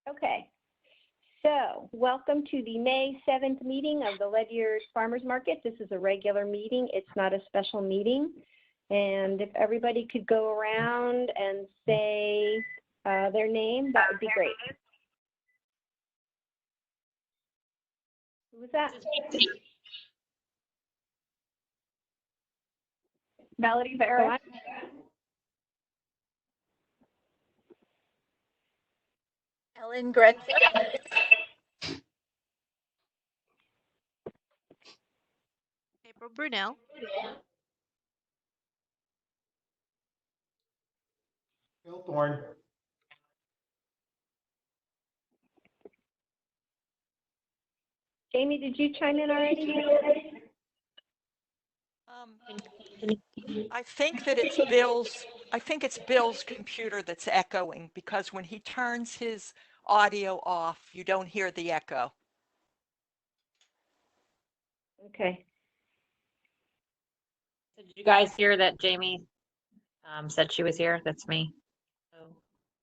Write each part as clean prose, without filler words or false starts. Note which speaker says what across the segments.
Speaker 1: Okay, so welcome to the May 7th meeting of the Ledyard Farmers Market. This is a regular meeting. It's not a special meeting. And if everybody could go around and say their name, that would be great. Who was that?
Speaker 2: Melody Barrett.
Speaker 3: Ellen Gretchen.
Speaker 4: April Brunel.
Speaker 5: Bill Thorne.
Speaker 1: Jamie, did you chime in already?
Speaker 3: I think that it's Bill's. I think it's Bill's computer that's echoing, because when he turns his audio off, you don't hear the echo.
Speaker 1: Okay.
Speaker 6: Did you guys hear that Jamie said she was here? That's me. So,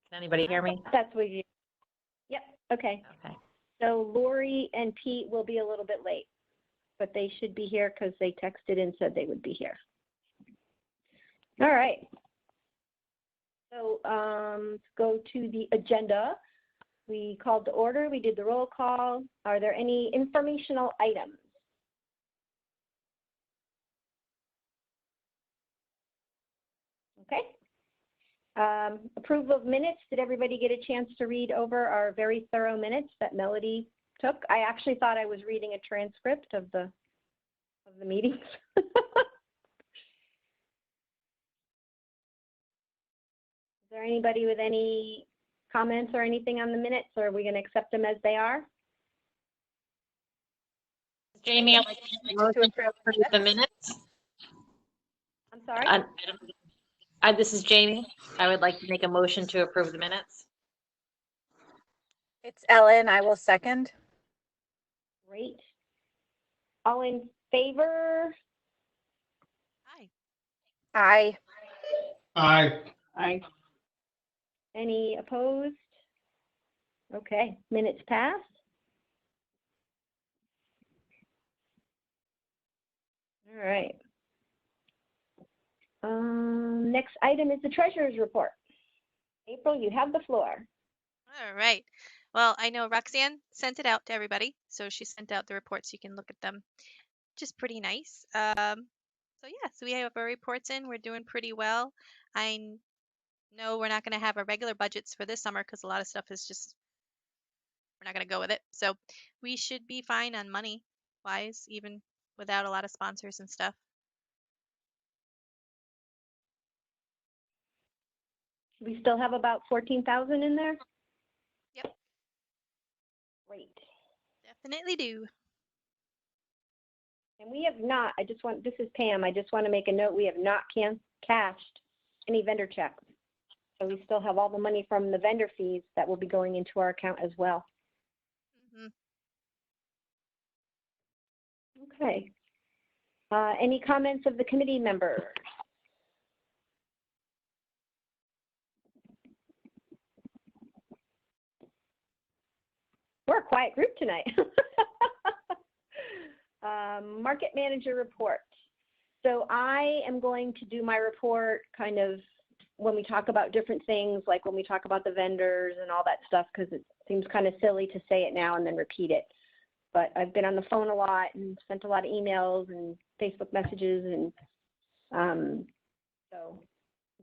Speaker 6: can anybody hear me?
Speaker 1: That's what you. Yep. Okay.
Speaker 6: Okay.
Speaker 1: So Lori and Pete will be a little bit late, but they should be here because they texted and said they would be here. All right. So let's go to the agenda. We called to order. We did the roll call. Are there any informational items? Okay. Approval of minutes. Did everybody get a chance to read over our very thorough minutes that Melody took? I actually thought I was reading a transcript of the meetings. Is there anybody with any comments or anything on the minutes, or are we going to accept them as they are?
Speaker 6: Jamie, I'd like to motion to approve the minutes.
Speaker 1: I'm sorry?
Speaker 6: This is Jamie. I would like to make a motion to approve the minutes.
Speaker 2: It's Ellen. I will second.
Speaker 1: Great. All in favor?
Speaker 4: Hi.
Speaker 2: Aye.
Speaker 5: Aye.
Speaker 2: Aye.
Speaker 1: Any opposed? Okay, minutes passed. All right. Next item is the treasurer's report. April, you have the floor.
Speaker 4: All right. Well, I know Roxanne sent it out to everybody, so she sent out the reports. You can look at them, which is pretty nice. So we have our reports in. We're doing pretty well. I know we're not going to have our regular budgets for this summer because a lot of stuff is just, we're not going to go with it. So we should be fine on money wise, even without a lot of sponsors and stuff.
Speaker 1: We still have about 14,000 in there?
Speaker 4: Yep.
Speaker 1: Great.
Speaker 4: Definitely do.
Speaker 1: And we have not, this is Pam, I just want to make a note, we have not cashed any vendor checks. So we still have all the money from the vendor fees that will be going into our account as well.
Speaker 4: Mm-hmm.
Speaker 1: Okay. Any comments of the committee members? We're a quiet group tonight. Market manager report. So I am going to do my report kind of when we talk about different things, like when we talk about the vendors and all that stuff, because it seems kind of silly to say it now and then repeat it. But I've been on the phone a lot and sent a lot of emails and Facebook messages, and so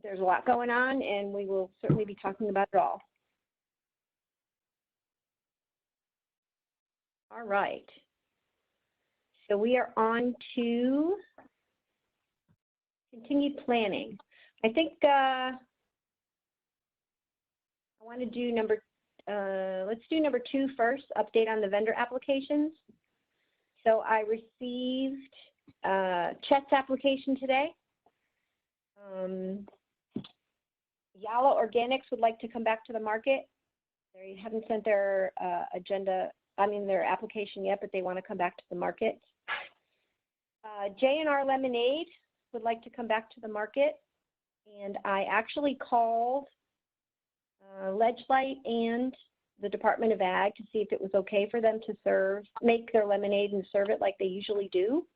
Speaker 1: there's a lot going on, and we will certainly be talking about it all. All right. So we are on to continued planning. I think I want to do let's do number 2 first, update on the vendor applications. So I received Chet's application today. Yala Organics would like to come back to the market. They haven't sent their their application yet, but they want to come back to the market. J&R Lemonade would like to come back to the market. And I actually called Ledgelight and the Department of Ag to see if it was okay for them to make their lemonade and serve it like they usually do.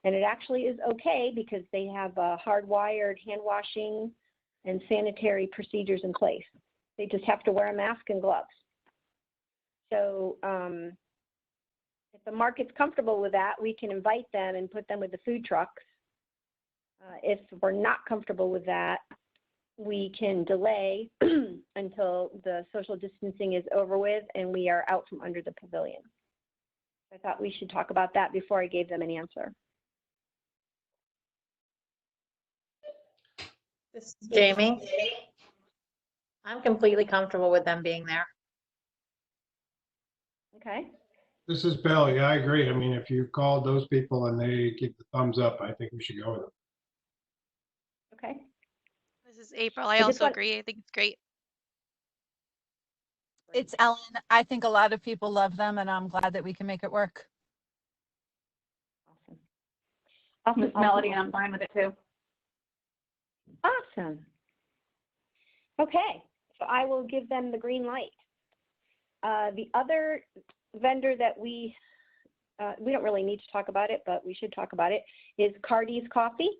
Speaker 1: And it actually is okay because they have hardwired hand washing and sanitary procedures in place. They just have to wear a mask and gloves. So if the market's comfortable with that, we can invite them and put them with the food trucks. If we're not comfortable with that, we can delay until the social distancing is over with and we are out from under the pavilion. I thought we should talk about that before I gave them an answer.
Speaker 6: This is Jamie. I'm completely comfortable with them being there.
Speaker 1: Okay.
Speaker 5: This is Bill. Yeah, I agree. I mean, if you called those people and they give the thumbs up, I think we should go with them.
Speaker 1: Okay.
Speaker 4: This is April. I
Speaker 1: just
Speaker 4: also
Speaker 1: want-
Speaker 4: agree. I think it's great.
Speaker 2: It's Ellen. I think a lot of people love them, and I'm glad that we can make it work.
Speaker 1: Awesome.
Speaker 7: Miss Melody, and I'm fine with it too.
Speaker 1: Awesome. Okay, so I will give them the green light. The other vendor that we don't really need to talk about it, but we should talk about it, is Cardi's Coffee.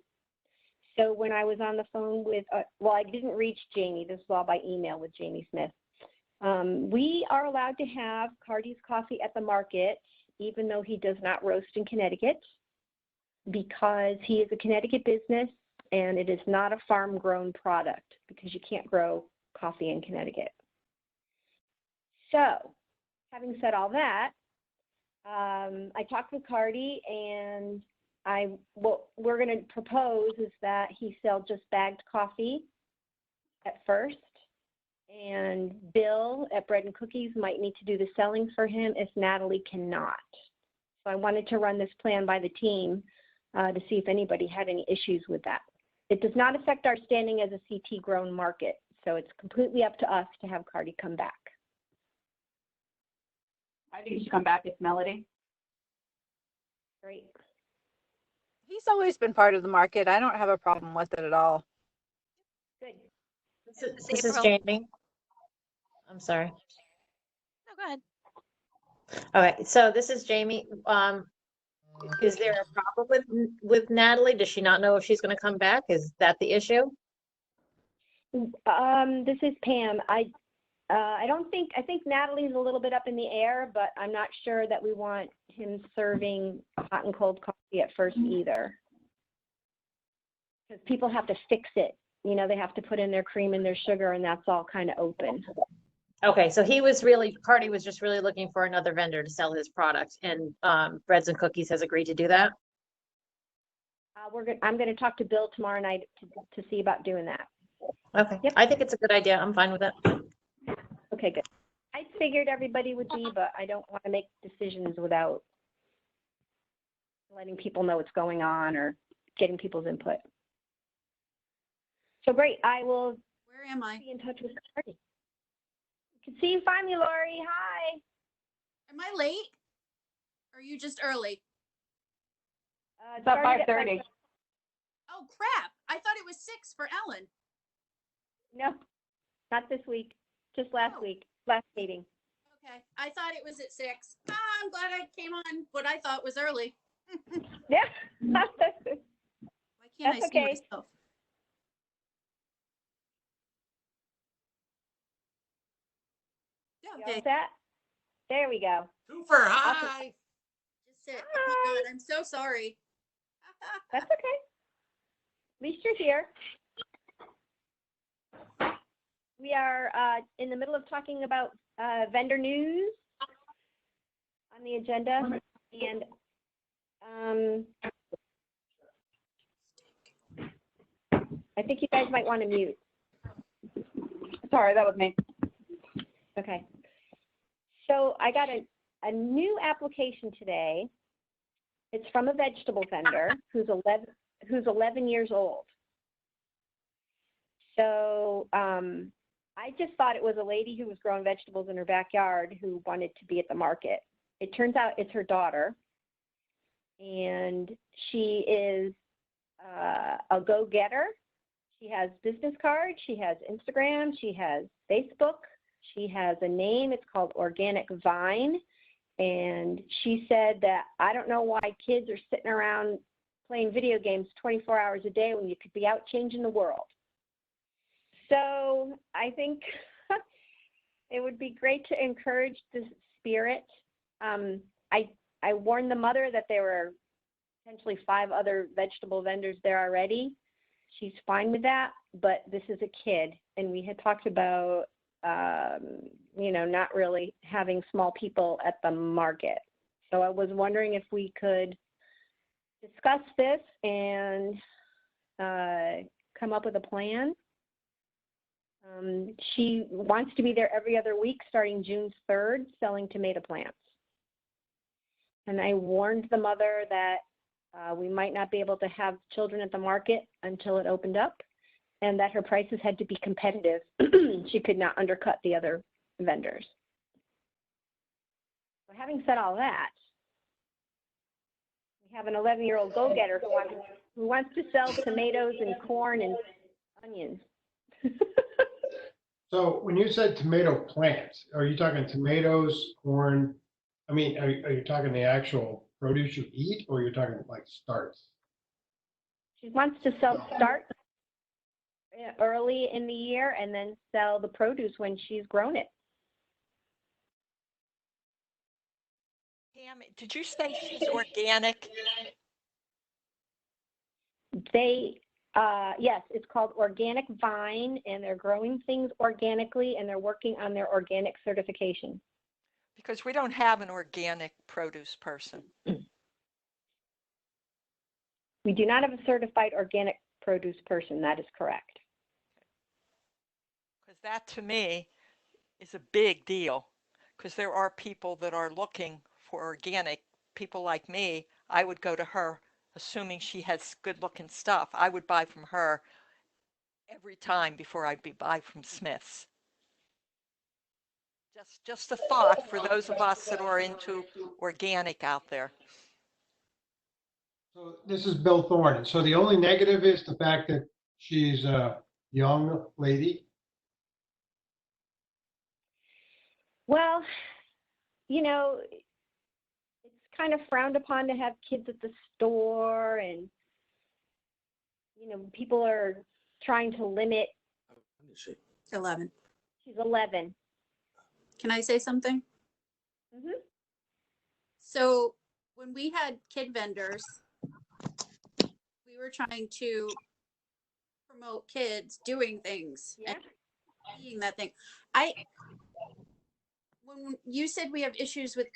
Speaker 1: So when I was on the phone with, well, I didn't reach Jamie. This was all by email with Jamie Smith. We are allowed to have Cardi's Coffee at the market, even though he does not roast in Connecticut, because he is a Connecticut business and it is not a farm-grown product because you can't grow coffee in Connecticut. So, having said all that, I talked with Cardi, and what we're going to propose is that he sell just bagged coffee at first, and Bill at Bread and Cookies might need to do the selling for him if Natalie cannot. So I wanted to run this plan by the team to see if anybody had any issues with that. It does not affect our standing as a CT grown market, so it's completely up to us to have Cardi come back.
Speaker 7: I think you should come back. It's Melody.
Speaker 1: Great.
Speaker 2: He's always been part of the market. I don't have a problem with it at all.
Speaker 1: Good.
Speaker 6: This is
Speaker 4: April.
Speaker 6: Jamie. I'm sorry.
Speaker 4: No, go ahead.
Speaker 6: Okay, so this is Jamie. Is there a problem with Natalie? Does she not know if she's going to come back? Is that the issue?
Speaker 1: This is Pam. I think Natalie's a little bit up in the air, but I'm not sure that we want him serving hot and cold coffee at first either. Because people have to fix it. You know, they have to put in their cream and their sugar, and that's all kind of open.
Speaker 6: Okay, so Cardi was just really looking for another vendor to sell his product, and Breads and Cookies has agreed to do that?
Speaker 1: I'm going to talk to Bill tomorrow night to see about doing that.
Speaker 6: Okay,
Speaker 1: Yep.
Speaker 6: I think it's a good idea. I'm fine with it.
Speaker 1: Okay, good. I figured everybody would be, but I don't want to make decisions without letting people know what's going on or getting people's input. So great. I will
Speaker 8: Where am I?
Speaker 1: be in touch with Cardi. Can see you finally, Lori. Hi.
Speaker 8: Am I late? Or are you just early?
Speaker 7: It's at
Speaker 1: Started
Speaker 7: 5:30.
Speaker 8: Oh, crap. I thought it was 6 for Ellen.
Speaker 1: No, not this week. Just last
Speaker 8: Oh.
Speaker 1: week, last meeting.
Speaker 8: Okay. I thought it was at 6. I'm glad I came on what I thought was early.
Speaker 1: Yeah.
Speaker 8: Why can't I
Speaker 1: That's
Speaker 8: see
Speaker 1: okay.
Speaker 8: myself?
Speaker 1: You all
Speaker 8: Okay.
Speaker 1: set? There we go.
Speaker 5: Super high.
Speaker 8: Just sit. Oh my God. I'm so sorry.
Speaker 1: That's okay. At least you're here. We are in the middle of talking about vendor news on the agenda, and I think you guys might want to mute.
Speaker 7: Sorry, that was me.
Speaker 1: Okay. So I got a new application today. It's from a vegetable vendor who's 11 years old. So I just thought it was a lady who was growing vegetables in her backyard who wanted to be at the market. It turns out it's her daughter, and she is a go-getter. She has business cards, she has Instagram, she has Facebook, She has a name. It's called Organic Vine. And she said that I don't know why kids are sitting around playing video games 24 hours a day when you could be out changing the world. So I think it would be great to encourage the spirit. I warned the mother that there were potentially 5 other vegetable vendors there already. She's fine with that, but this is a kid, and we had talked about, not really having small people at the market. So I was wondering if we could discuss this and come up with a plan. She wants to be there every other week starting June 3rd, selling tomato plants. And I warned the mother that we might not be able to have children at the market until it opened up, and that her prices had to be competitive. She could not undercut the other vendors. So having said all that, we have an 11-year-old go-getter who wants to sell tomatoes and corn and onions.
Speaker 5: So when you said tomato plants, are you talking tomatoes, corn? I mean, are you talking the actual produce you eat, or you're talking like starts?
Speaker 1: She wants to sell starts early in the year and then sell the produce when she's grown it.
Speaker 3: Pam, did you say she's organic?
Speaker 1: Yes, it's called Organic Vine, and they're growing things organically, and they're working on their organic certification.
Speaker 3: Because we don't have an organic produce person.
Speaker 1: We do not have a certified organic produce person. That is correct.
Speaker 3: Because that, to me, is a big deal. Because there are people that are looking for organic. People like me, I would go to her, assuming she has good-looking stuff. I would buy from her every time before I'd buy from Smith's. Just a thought for those of us that are into organic out there.
Speaker 5: So this is Bill Thorne. So the only negative is the fact that she's a young lady.
Speaker 1: Well, it's kind of frowned upon to have kids at the store, and, people are trying to limit.
Speaker 8: 11.
Speaker 1: She's 11.
Speaker 8: Can I say something?
Speaker 1: Mm-hmm.
Speaker 8: So when we had kid vendors, we were trying to promote kids doing things and being that thing. When you said we have issues with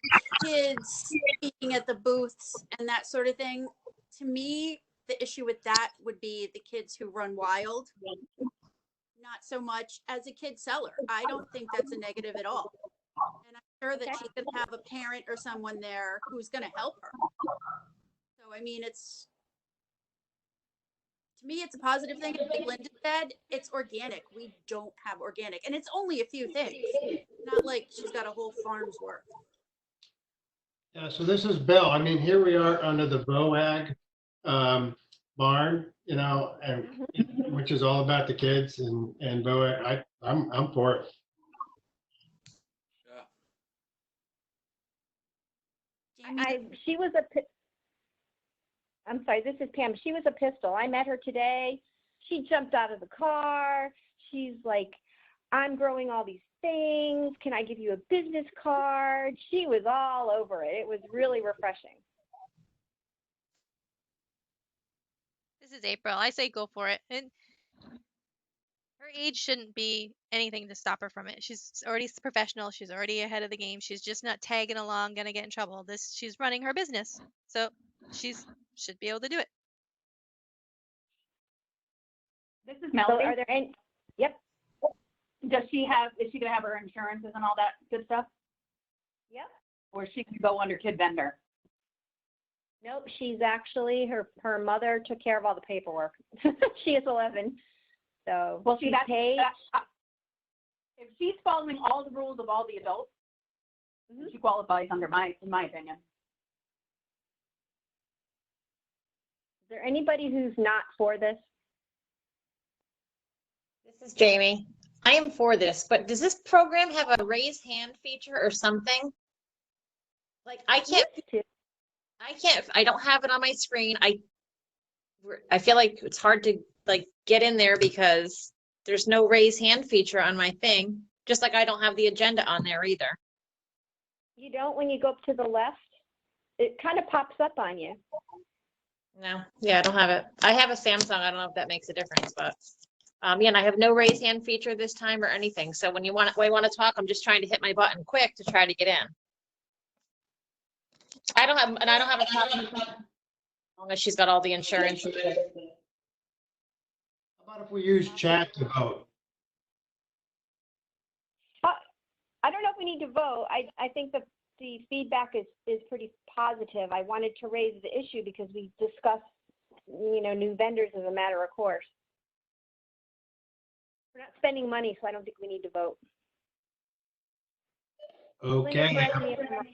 Speaker 8: kids being at the booths and that sort of thing, to me, the issue with that would be the kids who run wild. Not so much as a kid seller. I don't think that's a negative at all. And I'm sure that she's going to have a parent or someone there who's going to help her. So, I mean, to me, it's a positive thing. Like Linda said, it's organic. We don't have organic. And it's only a few things. Not like she's got a whole farm's worth.
Speaker 5: Yeah, so this is Bill. I mean, here we are under the VOAG barn, and which is all about the kids and VOAG. I'm for it.
Speaker 1: I'm sorry, this is Pam. She was a pistol. I met her today. She jumped out of the car. She's like, I'm growing all these things. Can I give you a business card? She was all over it. It was really refreshing.
Speaker 4: This is April. I say go for it. And her age shouldn't be anything to stop her from it. She's already professional. She's already ahead of the game. She's just not tagging along, gonna get in trouble. She's running her business, so should be able to do it.
Speaker 7: This is Melody.
Speaker 1: So are there any? Yep.
Speaker 7: Is she gonna have her insurances and all that good stuff?
Speaker 1: Yep.
Speaker 7: Or she can go under kid vendor?
Speaker 1: Nope. She's actually her mother took care of all the paperwork. She is 11. So
Speaker 7: well, see,
Speaker 1: paid.
Speaker 7: If she's following all the rules of all the adults, she qualifies under in my opinion.
Speaker 1: Is there anybody who's not for this?
Speaker 6: This is Jamie. I am for this, but does this program have a raise hand feature or something? Like I don't have it on my screen. I feel like it's hard to like get in there because there's no raise hand feature on my thing. Just like I don't have the agenda on there either.
Speaker 1: You don't when you go up to the left? It kind of pops up on you.
Speaker 6: No, yeah, I don't have it. I have a Samsung. I don't know if that makes a difference, but yeah, and I have no raise hand feature this time or anything. So when you want to talk, I'm just trying to hit my button quick to try to get in. I don't have a problem as long as she's got all the insurance.
Speaker 5: How about if we use chat to vote?
Speaker 1: I don't know if we need to vote. I think the feedback is pretty positive. I wanted to raise the issue because we discussed, new vendors as a matter of course. We're not spending money, so I don't think we need to vote.
Speaker 5: Okay.
Speaker 1: Linda, correct me if I'm wrong.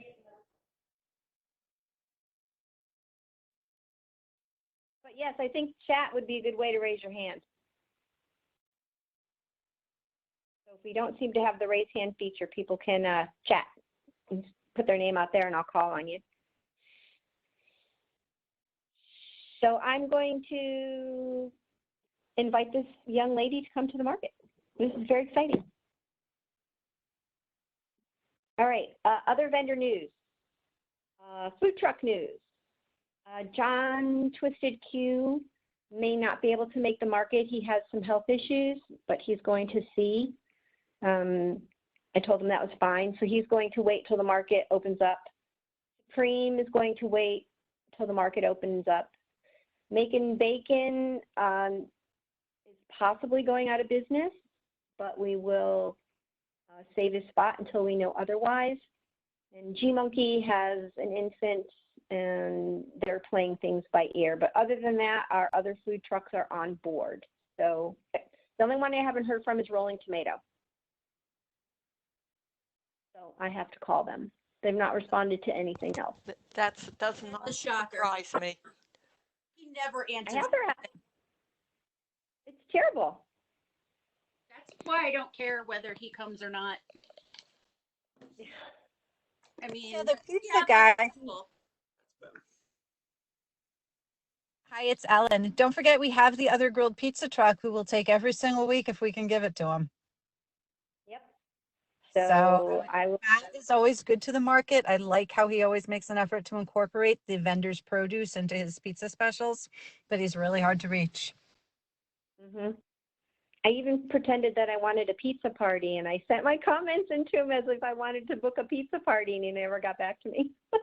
Speaker 1: But yes, I think chat would be a good way to raise your hand. So if we don't seem to have the raise hand feature, people can chat and put their name out there and I'll call on you. So I'm going to invite this young lady to come to the market. This is very exciting. All right, other vendor news. Food truck news. John Twisted Q may not be able to make the market. He has some health issues, but he's going to see. I told him that was fine. So he's going to wait till the market opens up. Supreme is going to wait till the market opens up. Making Bacon is possibly going out of business, but we will save his spot until we know otherwise. And G Monkey has an infant and they're playing things by ear. But other than that, our other food trucks are on board. So the only one I haven't heard from is Rolling Tomato. So I have to call them. They've not responded to anything else.
Speaker 3: That does not
Speaker 8: The shocker.
Speaker 3: surprise me.
Speaker 8: He never
Speaker 1: I
Speaker 8: answers.
Speaker 1: have their, it's terrible.
Speaker 8: That's why I don't care whether he comes or not. I mean,
Speaker 2: Yeah, the pizza
Speaker 8: yeah,
Speaker 2: guy.
Speaker 8: that's cool.
Speaker 2: Hi, it's Ellen. Don't forget we have the other grilled pizza truck who will take every single week if we can give it to him.
Speaker 1: Yep.
Speaker 2: So
Speaker 1: So I will.
Speaker 2: Matt is always good to the market. I like how he always makes an effort to incorporate the vendor's produce into his pizza specials, but he's really hard to reach.
Speaker 1: Mm-hmm. I even pretended that I wanted a pizza party, and I sent my comments into him as if I wanted to book a pizza party, and he never got back to me.
Speaker 2: I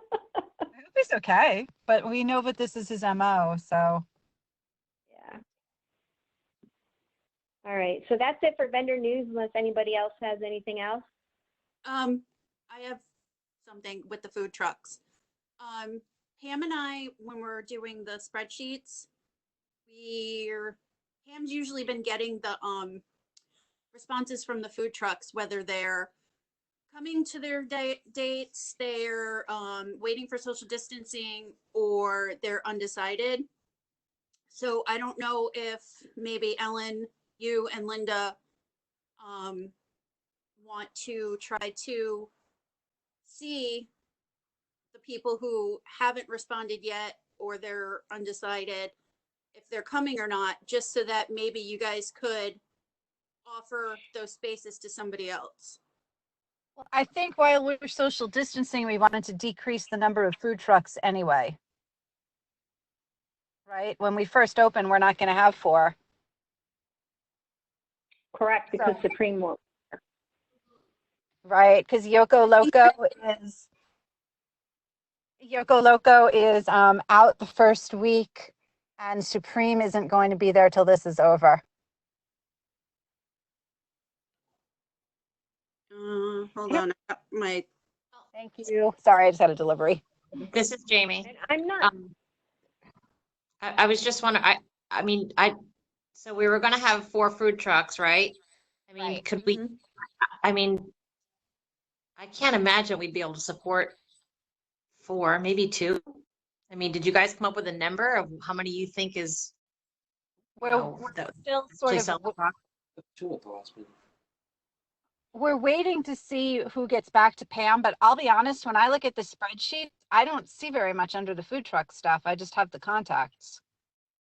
Speaker 2: hope he's okay, but we know that this is his MO, so.
Speaker 1: Yeah. All right, so that's it for vendor news, unless anybody else has anything else.
Speaker 8: I have something with the food trucks. Pam and I, when we're doing the spreadsheets, Pam's usually been getting the responses from the food trucks, whether they're coming to their dates, they're waiting for social distancing, or they're undecided. So I don't know if maybe Ellen, you and Linda want to try to see the people who haven't responded yet or they're undecided if they're coming or not, just so that maybe you guys could offer those spaces to somebody else.
Speaker 2: Well, I think while we're social distancing, we wanted to decrease the number of food trucks anyway. Right? When we first open, we're not going to have 4.
Speaker 1: Correct, because
Speaker 2: So,
Speaker 1: Supreme won't.
Speaker 2: right, because Yoko Loco is out the first week, and Supreme isn't going to be there till this is over.
Speaker 8: Hold on, I got my.
Speaker 2: Thank you. Sorry, I just had a delivery.
Speaker 6: This is Jamie.
Speaker 1: And I'm not.
Speaker 6: I was just wondering, so we were gonna have 4 food trucks, right? I mean,
Speaker 2: Right.
Speaker 6: could we, I mean, I can't imagine we'd be able to support 4, maybe 2. I mean, did you guys come up with a number of how many you think is,
Speaker 2: We're still sort of,
Speaker 9: 2 possibly.
Speaker 2: we're waiting to see who gets back to Pam, but I'll be honest, when I look at the spreadsheet, I don't see very much under the food truck stuff. I just have the contacts.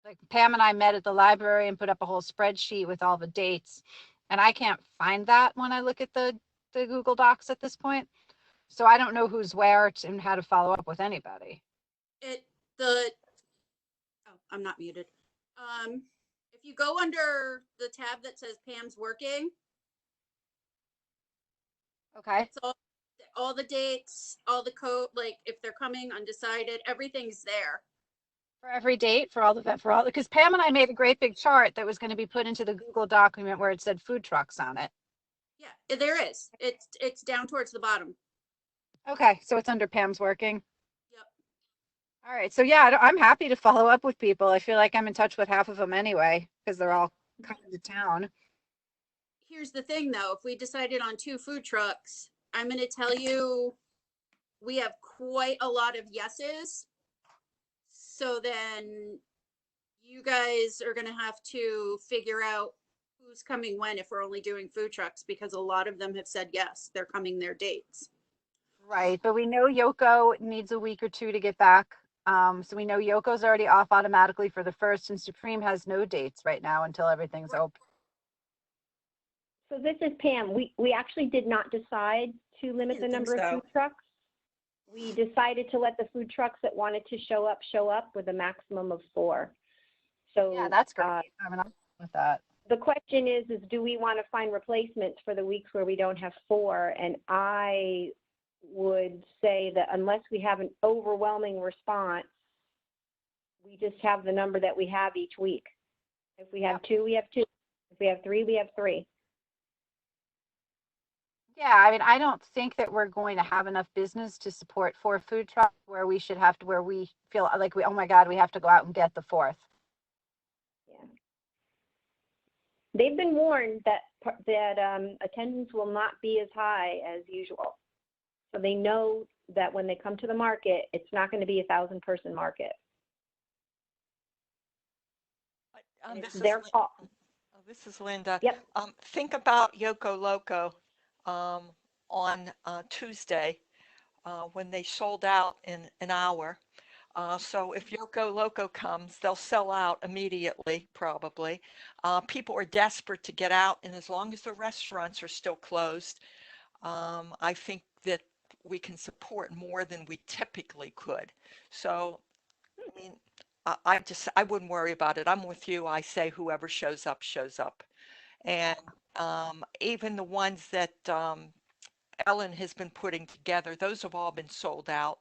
Speaker 2: Like Pam and I met at the library and put up a whole spreadsheet with all the dates, and I can't find that when I look at the Google Docs at this point. So I don't know who's where and how to follow up with anybody.
Speaker 8: Oh, I'm not muted. If you go under the tab that says Pam's working,
Speaker 2: Okay.
Speaker 8: it's all the dates, all the code, like if they're coming, undecided, everything's there.
Speaker 2: For every date, for all, because Pam and I made a great big chart that was going to be put into the Google document where it said food trucks on it.
Speaker 8: Yeah, there is. It's down towards the bottom.
Speaker 2: Okay, so it's under Pam's working.
Speaker 8: Yep.
Speaker 2: All right, so yeah, I'm happy to follow up with people. I feel like I'm in touch with half of them anyway, because they're all coming to town.
Speaker 8: Here's the thing though, if we decided on 2 food trucks, I'm going to tell you, we have quite a lot of yeses. So then you guys are going to have to figure out who's coming when if we're only doing food trucks, because a lot of them have said yes, they're coming their dates.
Speaker 2: Right, but we know Yoko needs a week or 2 to get back. So we know Yoko's already off automatically for the 1st, and Supreme has no dates right now until everything's open.
Speaker 1: So this is Pam. We actually did not decide to limit the number of food trucks. We decided to let the food trucks that wanted to show up with a maximum of 4. So
Speaker 2: yeah, that's great. I mean, I'm with that.
Speaker 1: The question is do we want to find replacements for the weeks where we don't have 4? And I would say that unless we have an overwhelming response, we just have the number that we have each week. If we have 2, we have 2. If we have 3, we have 3.
Speaker 2: Yeah, I mean, I don't think that we're going to have enough business to support 4 food trucks where we feel like oh my God, we have to go out and get the 4th.
Speaker 1: Yeah. They've been warned that attendance will not be as high as usual. So they know that when they come to the market, it's not going to be a 1,000-person market.
Speaker 3: This
Speaker 1: It's their call.
Speaker 3: This is Linda.
Speaker 1: Yep.
Speaker 3: Think about Yoko Loco on Tuesday when they sold out in an hour. So if Yoko Loco comes, they'll sell out immediately, probably. People are desperate to get out, and as long as the restaurants are still closed, I think that we can support more than we typically could. So, I mean, I wouldn't worry about it. I'm with you. I say whoever shows up, shows up. And even the ones that Ellen has been putting together, those have all been sold out.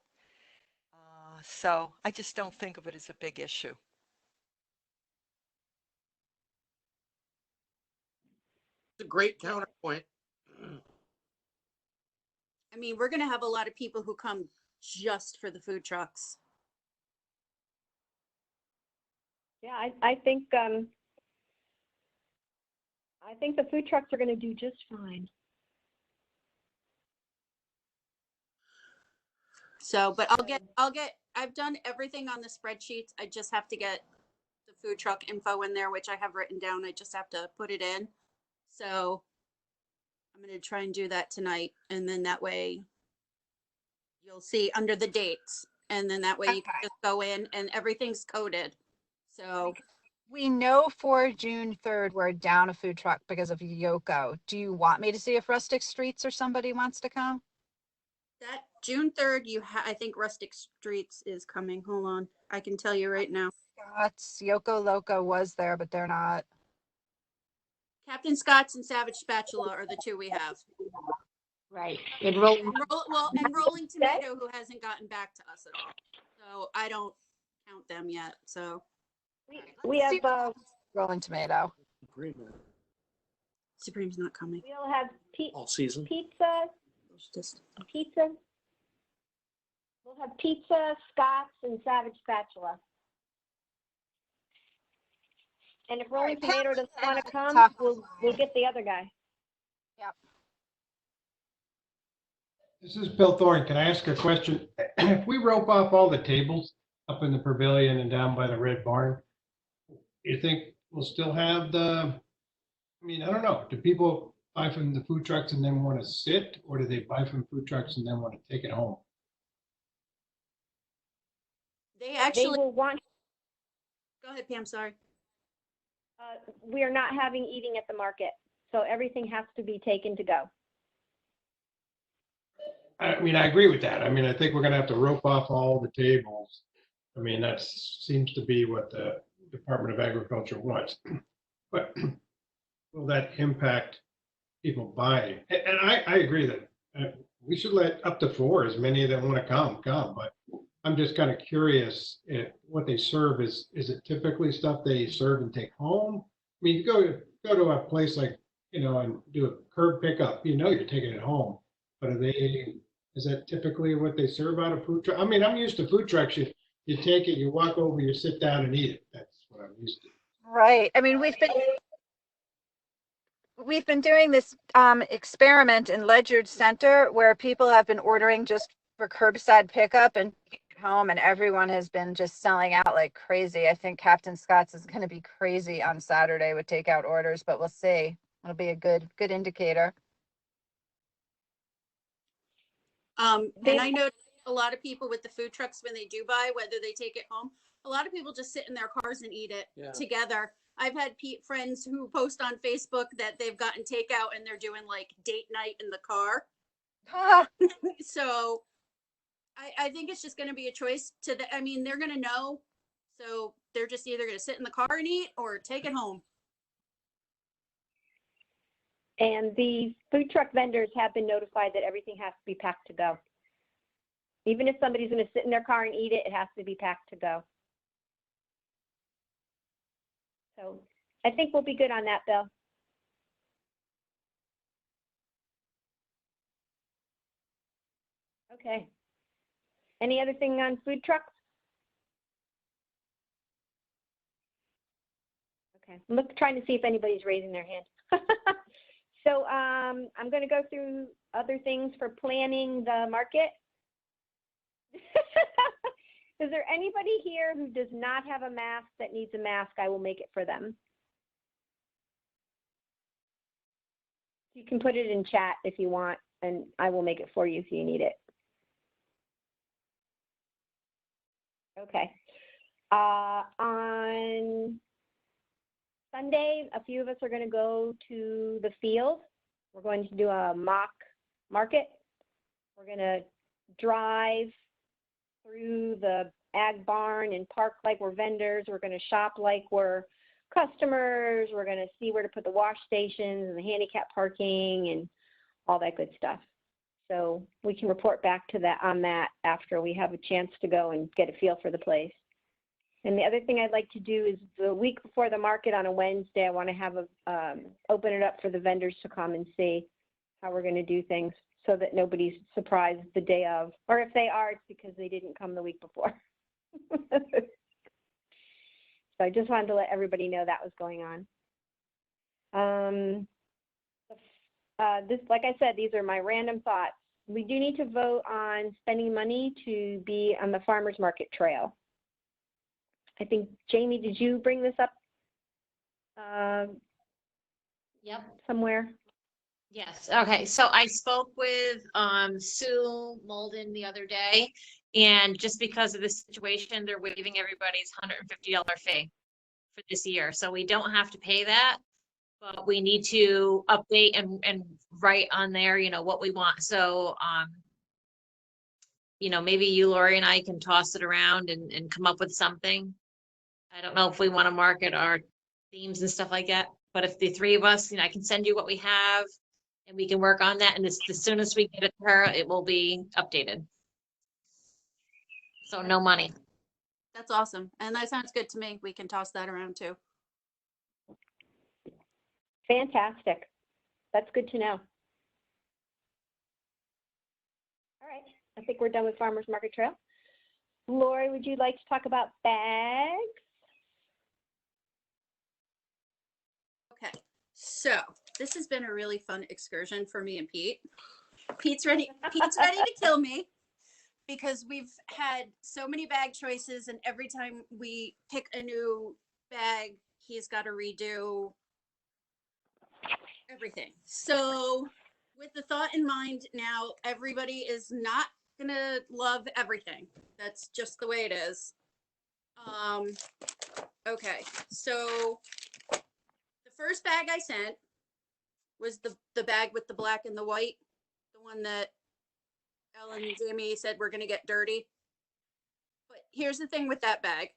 Speaker 3: So I just don't think of it as a big issue.
Speaker 9: It's a great counterpoint.
Speaker 8: I mean, we're going to have a lot of people who come just for the food trucks.
Speaker 1: Yeah, I think the food trucks are going to do just fine.
Speaker 8: So, but I've done everything on the spreadsheets. I just have to get the food truck info in there, which I have written down. I just have to put it in. So I'm going to try and do that tonight. And then that way you'll see under the dates. And then that way you can just go in and everything's coded. So
Speaker 2: we know for June 3rd, we're down a food truck because of Yoko. Do you want me to see if Rustic Streets or somebody wants to come?
Speaker 8: that June 3rd, I think Rustic Streets is coming. Hold on. I can tell you right now.
Speaker 2: Scott's, Yoko Loco was there, but they're not.
Speaker 8: Captain Scott's and Savage Spatula are the 2 we have.
Speaker 1: Right.
Speaker 8: And Rolling Tomato, who hasn't gotten back to us at all. So I don't count them yet. So
Speaker 1: we have
Speaker 2: Rolling Tomato.
Speaker 8: Supreme's not coming.
Speaker 1: We'll have
Speaker 9: All season.
Speaker 1: Pizza. We'll have pizza, Scott's, and Savage Spatula. And if Rolling Tomato doesn't want to come, we'll get the other guy.
Speaker 2: Yep.
Speaker 5: This is Bill Thorne. Can I ask a question? If we rope off all the tables up in the pavilion and down by the Red Barn, you think we'll still have I mean, I don't know. Do people buy from the food trucks and then want to sit, or do they buy from food trucks and then want to take it home?
Speaker 8: They
Speaker 1: They
Speaker 8: actually,
Speaker 1: will want,
Speaker 8: go ahead, Pam, sorry.
Speaker 1: we are not having eating at the market, so everything has to be taken to go.
Speaker 5: I mean, I agree with that. I mean, I think we're gonna have to rope off all the tables. I mean, that seems to be what the Department of Agriculture wants. But will that impact people buying? And I agree that we should let up to 4, as many that want to come, but I'm just kind of curious if what they serve is it typically stuff they serve and take home? I mean, you go to a place like, and do a curb pickup, you're taking it home. But is that typically what they serve out of food truck? I mean, I'm used to food trucks. You take it, you walk over, you sit down and eat it. That's what I'm used to.
Speaker 2: Right. I mean, we've been doing this experiment in Ledyard Center where people have been ordering just for curbside pickup and home, and everyone has been just selling out like crazy. I think Captain Scott's is going to be crazy on Saturday with takeout orders, but we'll see. It'll be a good indicator.
Speaker 8: And I know a lot of people with the food trucks, when they do buy, whether they take it home, a lot of people just sit in their cars and eat it together. I've had friends who post on Facebook that they've gotten takeout and they're doing like date night in the car. So I think it's just going to be a choice I mean, they're going to know. So they're just either going to sit in the car and eat or take it home.
Speaker 1: And the food truck vendors have been notified that everything has to be packed to go. Even if somebody's going to sit in their car and eat it, it has to be packed to go. So I think we'll be good on that, Bill. Okay. Any other thing on food trucks? Okay, I'm trying to see if anybody's raising their hand. So I'm going to go through other things for planning the market. Is there anybody here who does not have a mask that needs a mask? I will make it for them. You can put it in chat if you want, and I will make it for you if you need it. Okay. On Sunday, a few of us are going to go to the field. We're going to do a mock market. We're going to drive through the ag barn and park like we're vendors. We're going to shop like we're customers. We're going to see where to put the wash stations and the handicap parking and all that good stuff. So we can report back to that on that after we have a chance to go and get a feel for the place. And the other thing I'd like to do is the week before the market on a Wednesday, I want to have open it up for the vendors to come and see how we're going to do things so that nobody's surprised the day of. Or if they are, it's because they didn't come the week before. So I just wanted to let everybody know that was going on. Like I said, these are my random thoughts. We do need to vote on spending money to be on the farmers market trail. I think, Jamie, did you bring this up
Speaker 6: Yep.
Speaker 1: somewhere?
Speaker 6: Yes. Okay. So I spoke with Sue Molden the other day, and just because of this situation, they're waiving everybody's $150 fee for this year. So we don't have to pay that, but we need to update and write on there, what we want. So, maybe you, Lori, and I can toss it around and come up with something. I don't know if we want to market our themes and stuff like that, but if the three of us, I can send you what we have and we can work on that. And as soon as we get it to her, it will be updated. So no money.
Speaker 8: That's awesome. And that sounds good to me. We can toss that around too.
Speaker 1: Fantastic. That's good to know. All right. I think we're done with Farmers Market Trail. Lori, would you like to talk about bags?
Speaker 8: Okay. So this has been a really fun excursion for me and Pete. Pete's ready to kill me because we've had so many bag choices, and every time we pick a new bag, he's got to redo everything. So with the thought in mind now, everybody is not gonna love everything. That's just the way it is. Okay, so the first bag I sent was the bag with the black and the white, the one that Ellen and Jamie said we're gonna get dirty. But here's the thing with that bag.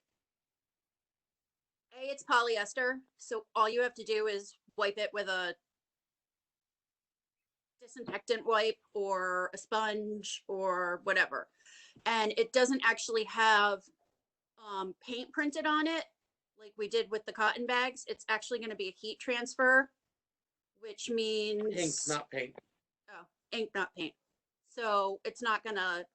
Speaker 8: A, it's polyester, so all you have to do is wipe it with a disinfectant wipe or a sponge or whatever. And it doesn't actually have paint printed on it like we did with the cotton bags. It's actually going to be a heat transfer, which means
Speaker 9: Ink, not paint.
Speaker 8: Oh, ink, not paint. So it's not gonna.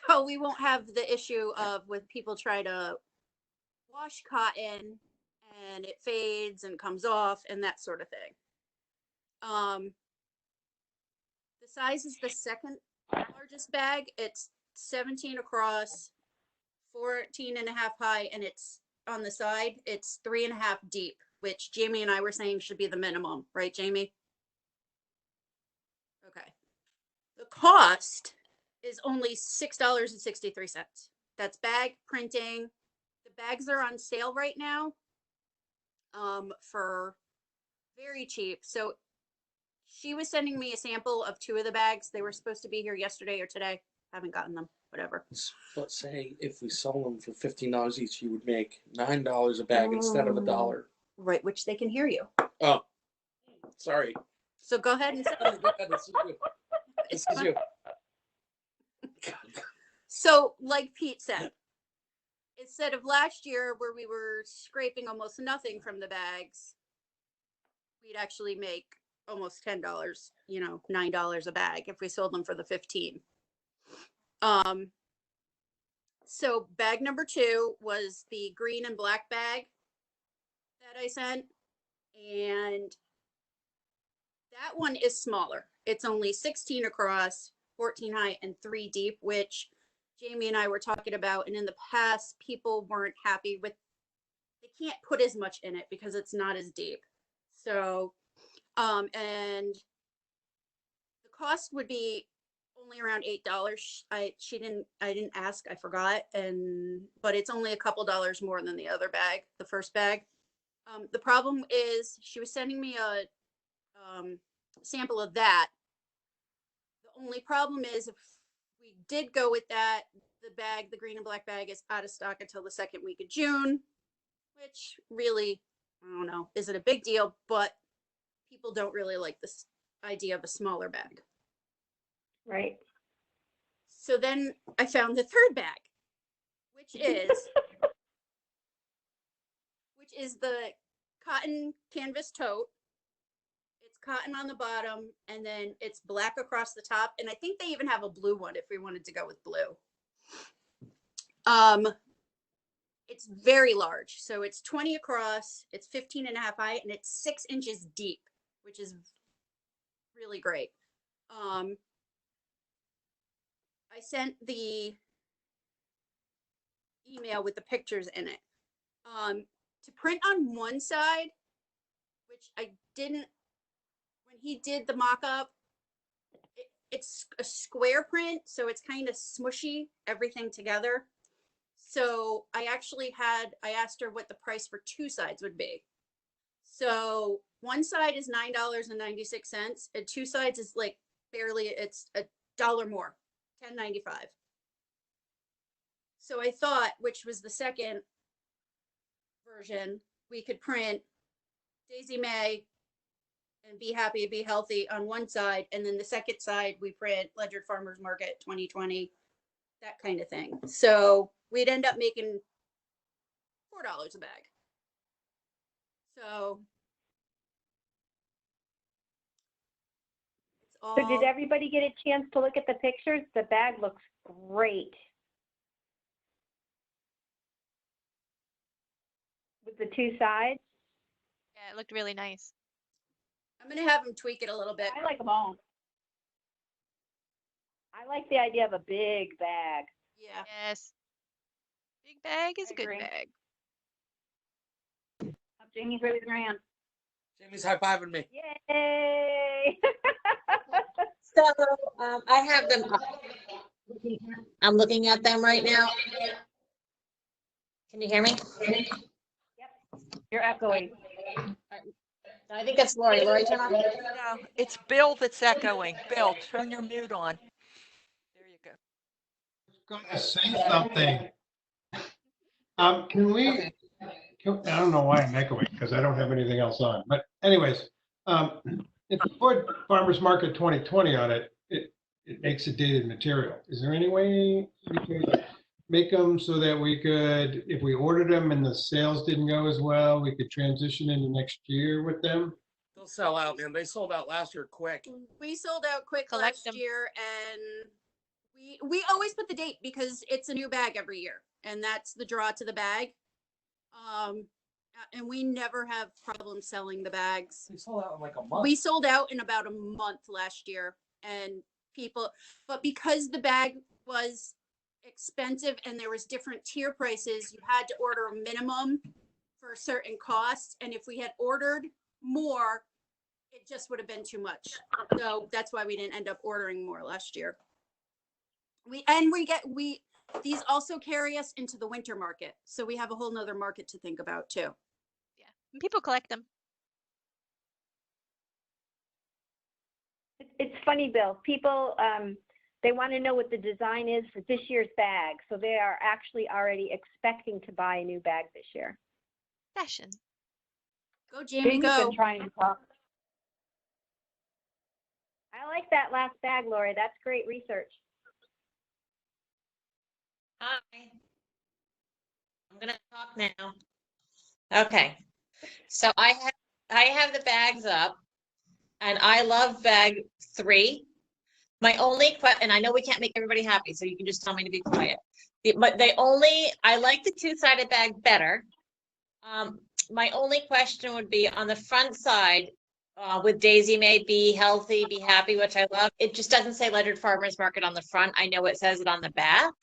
Speaker 8: So we won't have the issue of when people try to wash cotton and it fades and comes off and that sort of thing. The size is the second largest bag. It's 17 across, 14 and a half high, and it's on the side, it's 3.5 deep, which Jamie and I were saying should be the minimum, right, Jamie? Okay. The cost is only $6.63. That's bag printing. The bags are on sale right now for very cheap. So she was sending me a sample of 2 of the bags. They were supposed to be here yesterday or today. Haven't gotten them. Whatever.
Speaker 9: Let's say if we sell them for $15 each, you would make $9 a bag instead of $1.
Speaker 8: Right, which they can hear you.
Speaker 9: Oh, sorry.
Speaker 8: So go ahead and sell them.
Speaker 9: This is you.
Speaker 8: So, like Pete said, instead of last year where we were scraping almost nothing from the bags, we'd actually make almost $10, $9 a bag if we sold them for the 15. So bag number 2 was the green and black bag that I sent, and that one is smaller. It's only 16 across, 14 high, and 3 deep, which Jamie and I were talking about. And in the past, people weren't happy with, they can't put as much in it because it's not as deep. So, and the cost would be only around $8. I didn't ask, I forgot. But it's only a couple dollars more than the other bag, the first bag. The problem is she was sending me a sample of that. The only problem is if we did go with that, the green and black bag is out of stock until the second week of June, which really, I don't know, is it a big deal? But people don't really like this idea of a smaller bag.
Speaker 1: Right.
Speaker 8: So then I found the third bag, which is the cotton canvas tote. It's cotton on the bottom, and then it's black across the top. And I think they even have a blue one if we wanted to go with blue. It's very large. So it's 20 across, it's 15 and a half high, and it's 6 inches deep, which is really great. I sent the email with the pictures in it. To print on one side, which I didn't, when he did the mock-up, it's a square print, so it's kind of smushy, everything together. So I asked her what the price for 2 sides would be. So one side is $9.96, and 2 sides is like barely, it's $1 more, $10.95. So I thought, which was the second version, we could print Daisy May and Be Happy, Be Healthy on one side, and then the second side we print Ledyard Farmers Market 2020, that kind of thing. So we'd end up making $4 a bag. So it's all.
Speaker 1: So did everybody get a chance to look at the pictures? The bag looks great. With the 2 sides.
Speaker 4: Yeah, it looked really nice.
Speaker 8: I'm going to have him tweak it a little bit.
Speaker 7: I like them all.
Speaker 1: I like the idea of a big bag.
Speaker 8: Yeah.
Speaker 4: Yes. Big bag is
Speaker 1: I
Speaker 4: a good
Speaker 1: agree.
Speaker 4: bag.
Speaker 7: Up Jamie's raising her hand.
Speaker 9: Jamie's high-fiving me.
Speaker 1: Yay!
Speaker 6: So I have them. I'm looking at them right now. Can you hear me?
Speaker 7: You're echoing.
Speaker 6: I think that's Lori. Lori, turn off.
Speaker 3: No, it's Bill that's echoing. Bill, turn your mute on. There you go.
Speaker 5: Going to say something. Can we, I don't know why I'm echoing because I don't have anything else on, but anyways, if you put Farmers Market 2020 on it, it makes it dated material. Is there any way we could make them so that we could, if we ordered them and the sales didn't go as well, we could transition into next year with them?
Speaker 9: They'll sell out, man. They sold out last year quick.
Speaker 8: We sold out quick
Speaker 4: Collect
Speaker 8: last
Speaker 4: them.
Speaker 8: year, and we always put the date because it's a new bag every year, and that's the draw to the bag. And we never have problems selling the bags.
Speaker 9: They sold out in like a month.
Speaker 8: We sold out in about a month last year, and but because the bag was expensive and there was different tier prices, you had to order a minimum for a certain cost, and if we had ordered more, it just would have been too much. So that's why we didn't end up ordering more last year. These also carry us into the winter market, so we have a whole nother market to think about too.
Speaker 4: Yeah, and people collect them.
Speaker 1: It's funny, Bill. People, they want to know what the design is for this year's bag. So they are actually already expecting to buy a new bag this year.
Speaker 4: Fashion.
Speaker 8: Go, Jamie,
Speaker 7: Jamie's
Speaker 8: go.
Speaker 7: been trying to talk.
Speaker 1: I like that last bag, Lori. That's great research.
Speaker 6: Hi. I'm gonna talk now. Okay. So I have the bags up, and I love bag 3. My only and I know we can't make everybody happy, so you can just tell me to be quiet. But I like the 2-sided bag better. My only question would be on the front side, with Daisy May, be healthy, be happy, which I love. It just doesn't say Ledyard Farmers Market on the front. I know it says it on the back.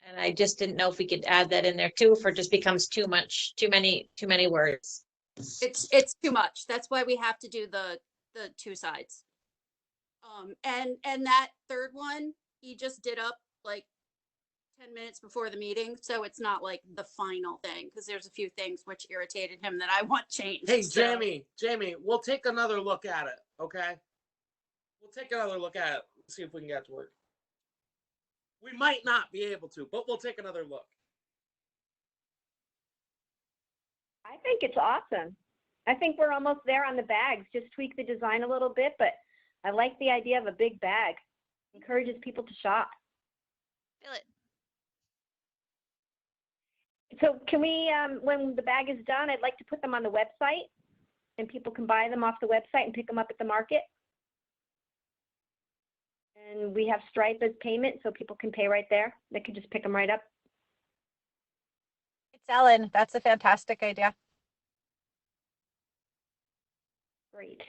Speaker 6: And I just didn't know if we could add that in there too, if it just becomes too many words.
Speaker 8: It's too much. That's why we have to do the 2 sides. And that third one, he just did up like 10 minutes before the meeting, so it's not like the final thing, because there's a few things which irritated him that I want changed.
Speaker 9: Hey,
Speaker 8: so.
Speaker 9: Jamie, we'll take another look at it, okay? We'll take another look at it, see if we can get it to work. We might not be able to, but we'll take another look.
Speaker 1: I think it's awesome. I think we're almost there on the bags. Just tweak the design a little bit, but I like the idea of a big bag. Encourages people to shop.
Speaker 4: Feel it.
Speaker 1: So can we, when the bag is done, I'd like to put them on the website, and people can buy them off the website and pick them up at the market. And we have Stripe as payment, so people can pay right there. They can just pick them right up.
Speaker 2: It's Ellen. That's a fantastic idea.
Speaker 1: Great.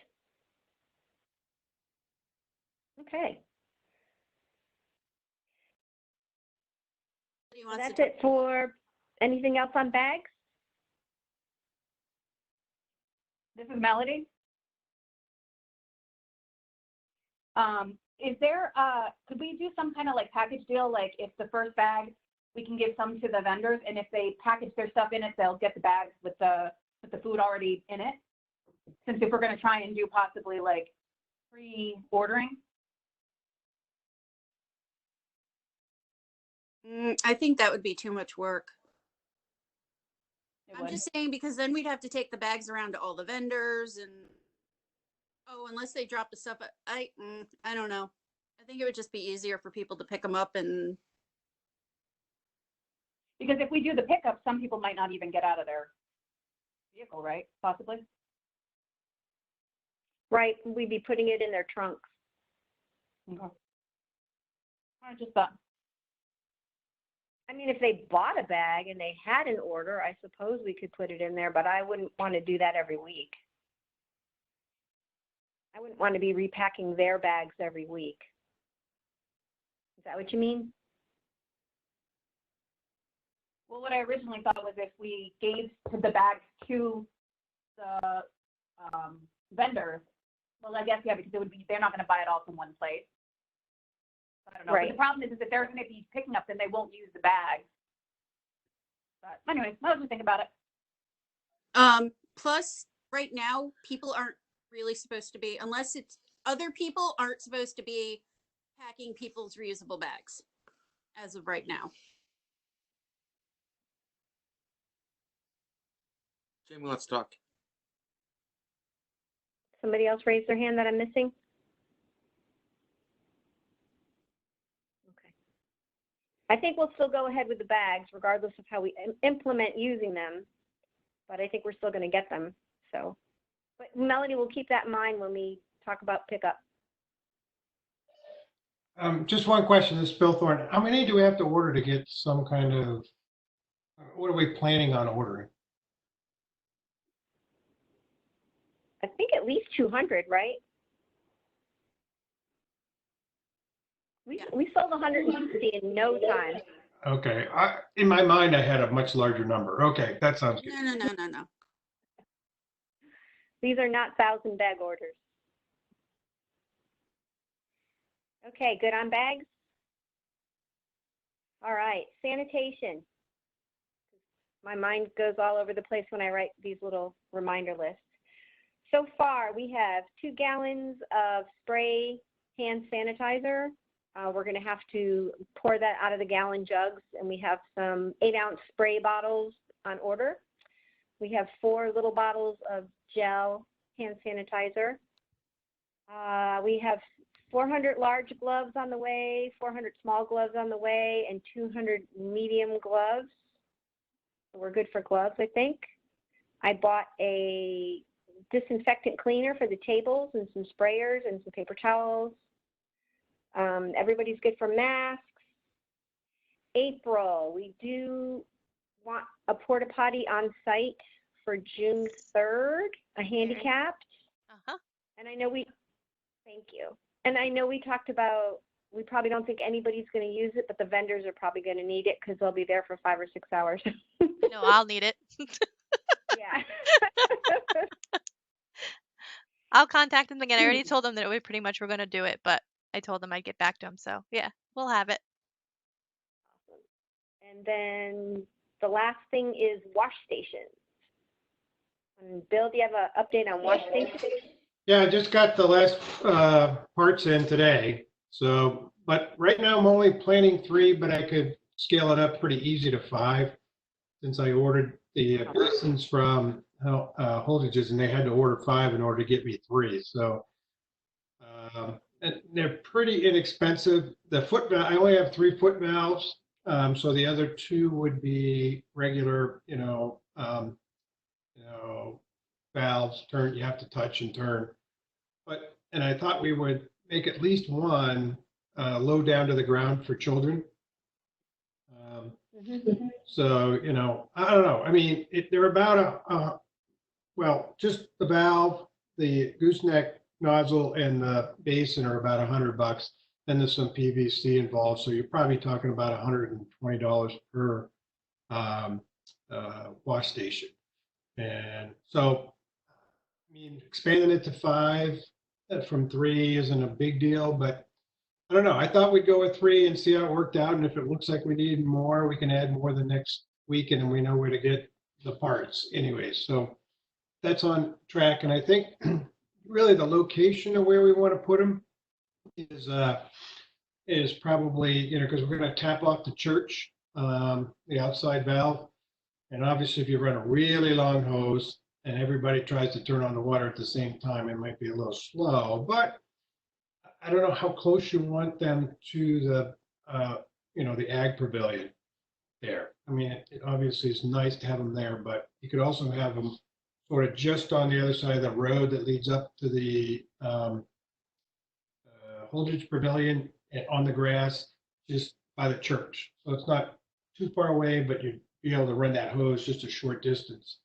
Speaker 1: Okay. So that's it for anything else on bags?
Speaker 7: This is Melody. Is there, could we do some kind of like package deal? Like if the first bag, we can give some to the vendors, and if they package their stuff in it, they'll get the bags with the food already in it. Since if we're going to try and do possibly like pre-ordering.
Speaker 8: I think that would be too much work.
Speaker 7: It
Speaker 8: I'm
Speaker 7: would.
Speaker 8: just saying, because then we'd have to take the bags around to all the vendors, and unless they drop the stuff, I don't know. I think it would just be easier for people to pick them up, and
Speaker 7: Because if we do the pickup, some people might not even get out of their vehicle, right? Possibly.
Speaker 1: Right, we'd be putting it in their trunks.
Speaker 7: Okay. I just thought.
Speaker 1: I mean, if they bought a bag and they had an order, I suppose we could put it in there, but I wouldn't want to do that every week. I wouldn't want to be repacking their bags every week. Is that what you mean?
Speaker 7: Well, what I originally thought was if we gave the bags to the vendors. Well, I guess, yeah, because they're not going to buy it all from one place. I don't know.
Speaker 1: Right.
Speaker 7: But the problem is if they're going to be picking up, then they won't use the bags. But anyway, what else do you think about it?
Speaker 8: Plus, right now, people aren't really supposed to be, unless it's other people aren't supposed to be packing people's reusable bags as of right now.
Speaker 9: Jamie, let's talk.
Speaker 1: Somebody else raised their hand that I'm missing? Okay. I think we'll still go ahead with the bags regardless of how we implement using them, but I think we're still going to get them. So, but Melanie, we'll keep that in mind when we talk about pickup.
Speaker 5: Just one question, this is Bill Thorne. How many do we have to order to get some kind of, what are we planning on ordering?
Speaker 1: I think at least 200, right? We sold 160 in no time.
Speaker 5: Okay, in my mind, I had a much larger number. Okay, that sounds good.
Speaker 8: No.
Speaker 1: These are not 1,000 bag orders. Okay, good on bags? All right, sanitation. My mind goes all over the place when I write these little reminder lists. So far, we have 2 gallons of spray hand sanitizer. We're going to have to pour that out of the gallon jugs, and we have some 8-ounce spray bottles on order. We have 4 little bottles of gel hand sanitizer. We have 400 large gloves on the way, 400 small gloves on the way, and 200 medium gloves. So we're good for gloves, I think. I bought a disinfectant cleaner for the tables and some sprayers and some paper towels. Everybody's good for masks. April, we do want a porta potty on site for June 3rd, a handicapped. And I know thank you. And I know we talked about, we probably don't think anybody's going to use it, but the vendors are probably going to need it because they'll be there for 5 or 6 hours.
Speaker 4: No, I'll need it.
Speaker 1: Yeah.
Speaker 4: I'll contact them again. I already told them that we pretty much were going to do it, but I told them I'd get back to them. So yeah, we'll have it.
Speaker 1: Awesome. And then the last thing is wash stations. And Bill, do you have an update on wash stations?
Speaker 5: Yeah, I just got the last parts in today. So, but right now I'm only planning 3, but I could scale it up pretty easy to 5 since I ordered the basins from Holdages, and they had to order 5 in order to get me 3. So, and they're pretty inexpensive. The foot valve, I only have 3 foot valves. So the other 2 would be regular, valves, you have to touch and turn. And I thought we would make at least 1 low down to the ground for children. So, I don't know. I mean, they're about just the valve, the gooseneck nozzle, and the basin are about $100. Then there's some PVC involved. So you're probably talking about $120 per wash station. And so, I mean, expanding it to 5 from 3 isn't a big deal, but I don't know. I thought we'd go with 3 and see how it worked out. And if it looks like we need more, we can add more the next week, and then we know where to get the parts anyway. So that's on track. And I think really the location of where we want to put them is probably, because we're going to tap off the church, the outside valve. And obviously, if you run a really long hose and everybody tries to turn on the water at the same time, it might be a little slow. But I don't know how close you want them to the, the ag pavilion there. I mean, it obviously is nice to have them there, but you could also have them sort of just on the other side of the road that leads up to the Holdridge Pavilion on the grass, just by the church. So it's not too far away, but you'd be able to run that hose just a short distance.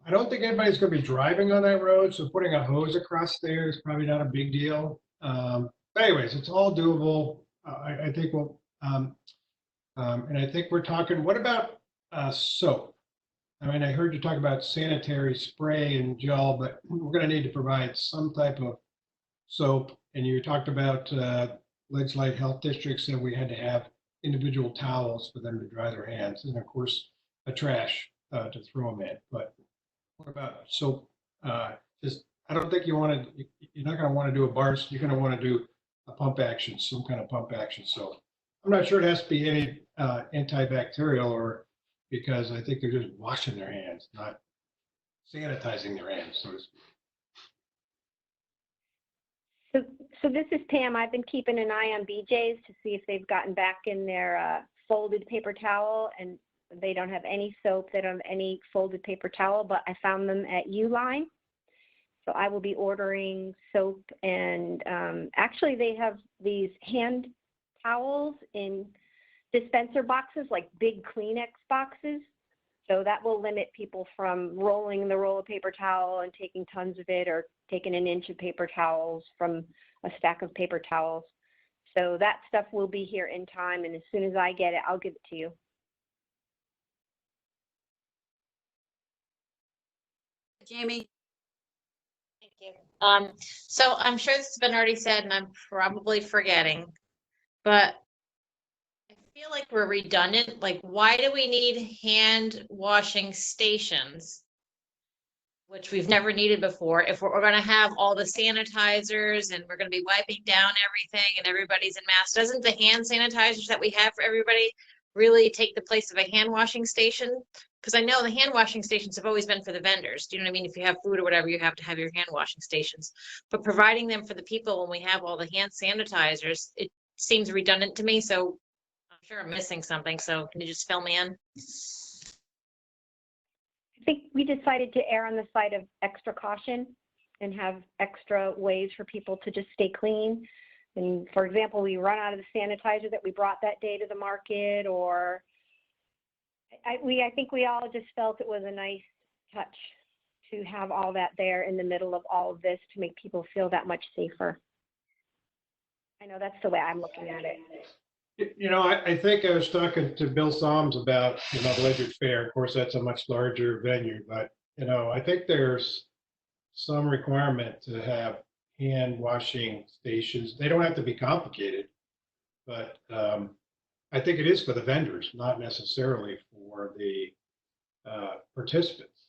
Speaker 5: I don't think anybody's going to be driving on that road, so putting a hose across there is probably not a big deal. But anyways, it's all doable. I think we'll, and I think we're talking, what about soap? I mean, I heard you talk about sanitary spray and gel, but we're going to need to provide some type of soap. And you talked about Ledge Light Health Districts, and we had to have individual towels for them to dry their hands, and of course, a trash to throw them in. But what about soap? Just, I don't think you're not going to want to do a bar. You're going to want to do a pump action, some kind of pump action soap. I'm not sure it has to be any antibacterial, or because I think they're just washing their hands, not sanitizing their hands, so to speak.
Speaker 1: So this is Pam. I've been keeping an eye on BJ's to see if they've gotten back in their folded paper towel, and they don't have any soap. They don't have any folded paper towel, but I found them at Uline. So I will be ordering soap, and actually they have these hand towels in dispenser boxes, like big Kleenex boxes. So that will limit people from rolling the roll of paper towel and taking tons of it, or taking an inch of paper towels from a stack of paper towels. So that stuff will be here in time, and as soon as I get it, I'll give it to you.
Speaker 8: Jamie?
Speaker 6: Thank you. So I'm sure this has been already said, and I'm probably forgetting, but I feel like we're redundant. Like, why do we need hand washing stations, which we've never needed before, if we're going to have all the sanitizers and we're going to be wiping down everything and everybody's in masks? Doesn't the hand sanitizers that we have for everybody really take the place of a hand washing station? Because I know the hand washing stations have always been for the vendors. Do you know what I mean? If you have food or whatever, you have to have your hand washing stations. But providing them for the people when we have all the hand sanitizers, it seems redundant to me. So I'm sure I'm missing something. So can you just fill me in?
Speaker 1: I think we decided to err on the side of extra caution and have extra ways for people to just stay clean. And for example, we run out of the sanitizer that we brought that day to the market, or I think we all just felt it was a nice touch to have all that there in the middle of all of this to make people feel that much safer. I know that's the way I'm looking at it.
Speaker 5: You know, I think I was talking to Bill Soms about, the Ledyard Fair. Of course, that's a much larger venue, but, I think there's some requirement to have hand washing stations. They don't have to be complicated, but I think it is for the vendors, not necessarily for the participants.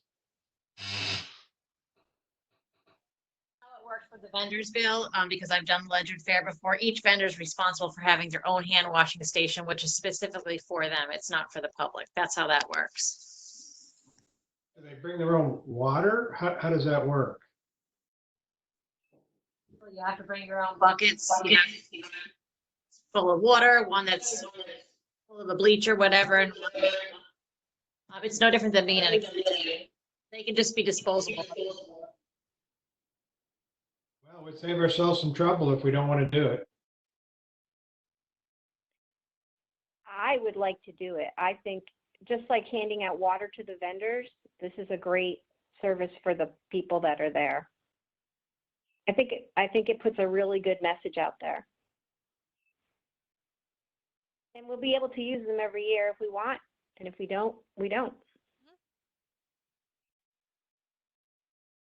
Speaker 6: How it works for the vendors, Bill, because I've done the Ledyard Fair before. Each vendor is responsible for having their own hand washing station, which is specifically for them. It's not for the public. That's how that works.
Speaker 5: Do they bring their own water? How does that work?
Speaker 6: Well, you have to bring your own buckets, full of water, one that's full of the bleach or whatever. It's no different than being in a, they can just be disposable.
Speaker 5: Well, we'd save ourselves some trouble if we don't want to do it.
Speaker 1: I would like to do it. I think just like handing out water to the vendors, this is a great service for the people that are there. I think it puts a really good message out there. And we'll be able to use them every year if we want, and if we don't, we don't.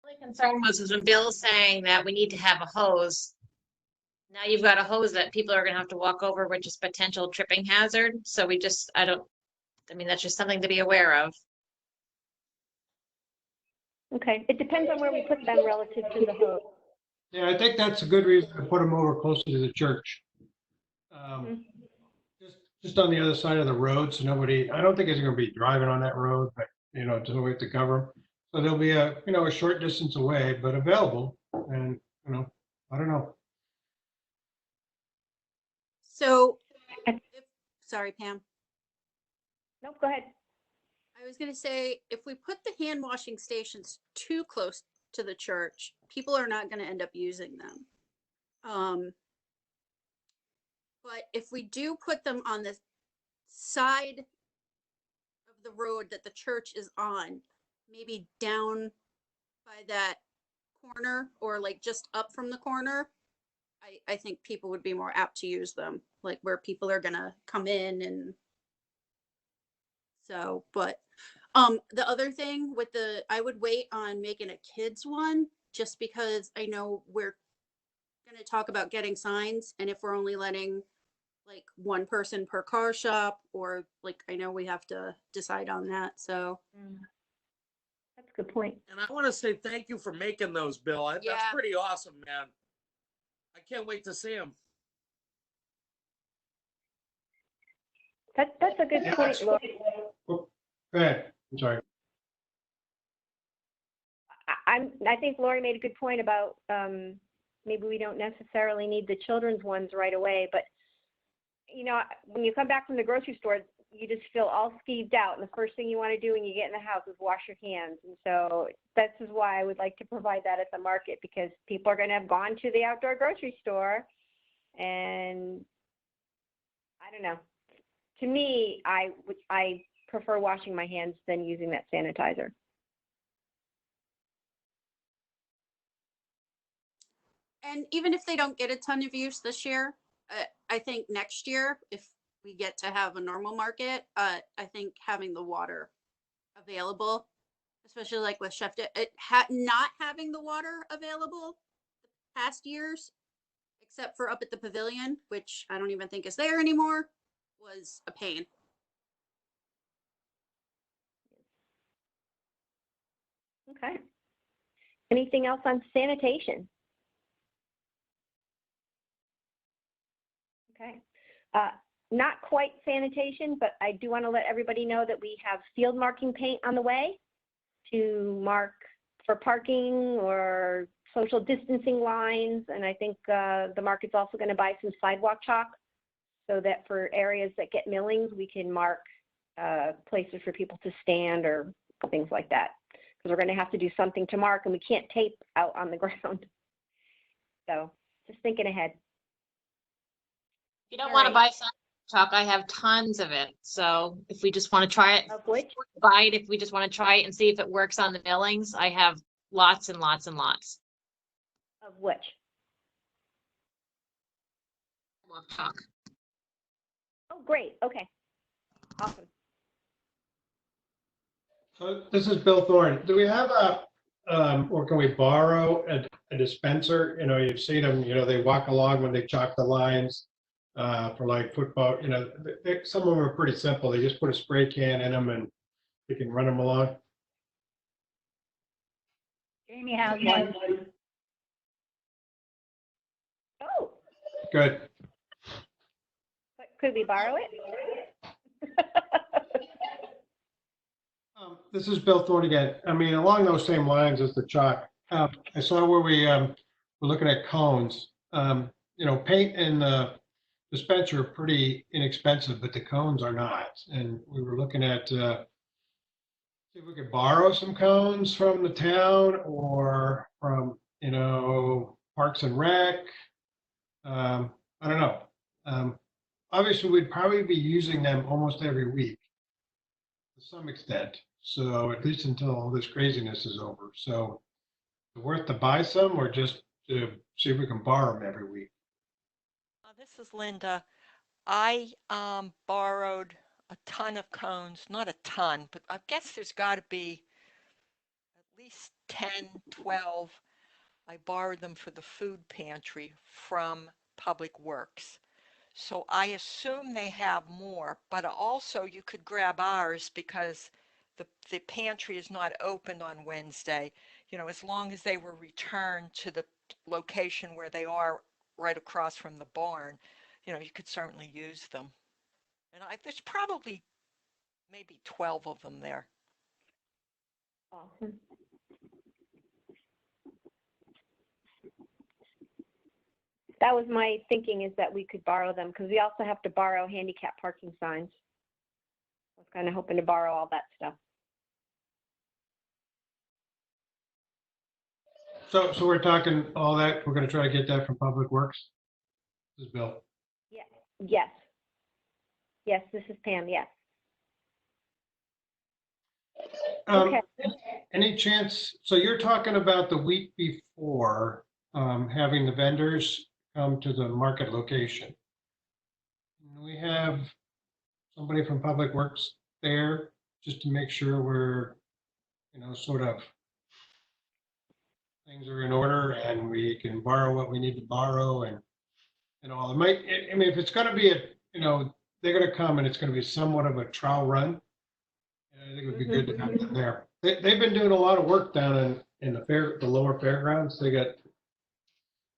Speaker 6: My concern was when Bill's saying that we need to have a hose. Now you've got a hose that people are going to have to walk over, which is potential tripping hazard. So that's just something to be aware of.
Speaker 1: Okay, it depends on where we put them relative to the hose.
Speaker 5: Yeah, I think that's a good reason to put them over closer to the church. Just on the other side of the road, so I don't think it's going to be driving on that road, but, so we have to cover them. So they'll be a short distance away, but available. And, I don't know.
Speaker 8: So, sorry, Pam.
Speaker 1: Nope, go ahead.
Speaker 8: I was going to say, if we put the hand washing stations too close to the church, people are not going to end up using them. But if we do put them on the side of the road that the church is on, maybe down by that corner or like just up from the corner, I think people would be more apt to use them, like where people are going to come in. And so, but The other thing with I would wait on making a kids one, just because I know we're gonna talk about getting signs, and if we're only letting like one person per car shop, or like, I know we have to decide on that, so.
Speaker 1: That's a good point.
Speaker 9: And I want to say thank you for making those, Bill. That's
Speaker 8: Yeah.
Speaker 9: pretty awesome, man. I can't wait to see them.
Speaker 1: That's a good point, Lori.
Speaker 5: Go ahead. I'm sorry.
Speaker 1: I think Lori made a good point about maybe we don't necessarily need the children's ones right away, but you know, when you come back from the grocery store, you just feel all skeeved out, and the first thing you want to do when you get in the house is wash your hands. And so this is why I would like to provide that at the market, because people are going to have gone to the outdoor grocery store, and I don't know. To me, I prefer washing my hands than using that sanitizer.
Speaker 8: And even if they don't get a ton of use this year, I think next year, if we get to have a normal market, I think having the water available, especially like with Chef, not having the water available the past years, except for up at the pavilion, which I don't even think is there anymore, was a pain.
Speaker 1: Okay. Anything else on sanitation? Okay. Not quite sanitation, but I do want to let everybody know that we have field marking paint on the way to mark for parking or social distancing lines. And I think the market's also going to buy some sidewalk chalk so that for areas that get millings, we can mark places for people to stand or things like that. Because we're going to have to do something to mark, and we can't tape out on the ground. So just thinking ahead.
Speaker 6: If you don't want to buy some chalk, I have tons of it. So if we just want to try it,
Speaker 1: Of which?
Speaker 6: buy it. If we just want to try it and see if it works on the millings, I have lots and lots and lots.
Speaker 1: Of which?
Speaker 6: Chalk.
Speaker 1: Oh, great. Okay. Awesome.
Speaker 5: So this is Bill Thorne. Do we have or can we borrow a dispenser? You know, you've seen them, you know, they walk along when they chalk the lines for like football. You know, some of them are pretty simple. They just put a spray can in them and you can run them along.
Speaker 7: Jamie has one.
Speaker 1: Oh,
Speaker 5: Good.
Speaker 1: but could we borrow it?
Speaker 5: This is Bill Thorne again. I mean, along those same lines as the chalk, I saw where we were looking at cones. You know, paint and dispenser are pretty inexpensive, but the cones are not. And we were looking at see if we could borrow some cones from the town or from, you know, Parks and Rec. I don't know. Obviously, we'd probably be using them almost every week to some extent. So at least until all this craziness is over. So is it worth to buy some or just to see if we can borrow them every week?
Speaker 3: This is Linda. I borrowed a ton of cones, not a ton, but I guess there's got to be at least 10, 12. I borrowed them for the food pantry from Public Works. So I assume they have more, but also you could grab ours because the pantry is not open on Wednesday. You know, as long as they were returned to the location where they are right across from the barn, you know, you could certainly use them. And there's probably maybe 12 of them there.
Speaker 1: Awesome. That was my thinking, is that we could borrow them because we also have to borrow handicap parking signs. I was kind of hoping to borrow all that stuff.
Speaker 5: So we're talking all that. We're going to try to get that from Public Works. This is Bill.
Speaker 1: Yeah. Yes. Yes, this is Pam. Yes. Okay.
Speaker 5: Any chance? So you're talking about the week before having the vendors come to the market location. We have somebody from Public Works there just to make sure we're, sort of things are in order and we can borrow what we need to borrow and all. It might, I mean, if it's going to be they're going to come and it's going to be somewhat of a trial run. And I think it would be good to have them there. They've been doing a lot of work down in the lower fairgrounds. They got,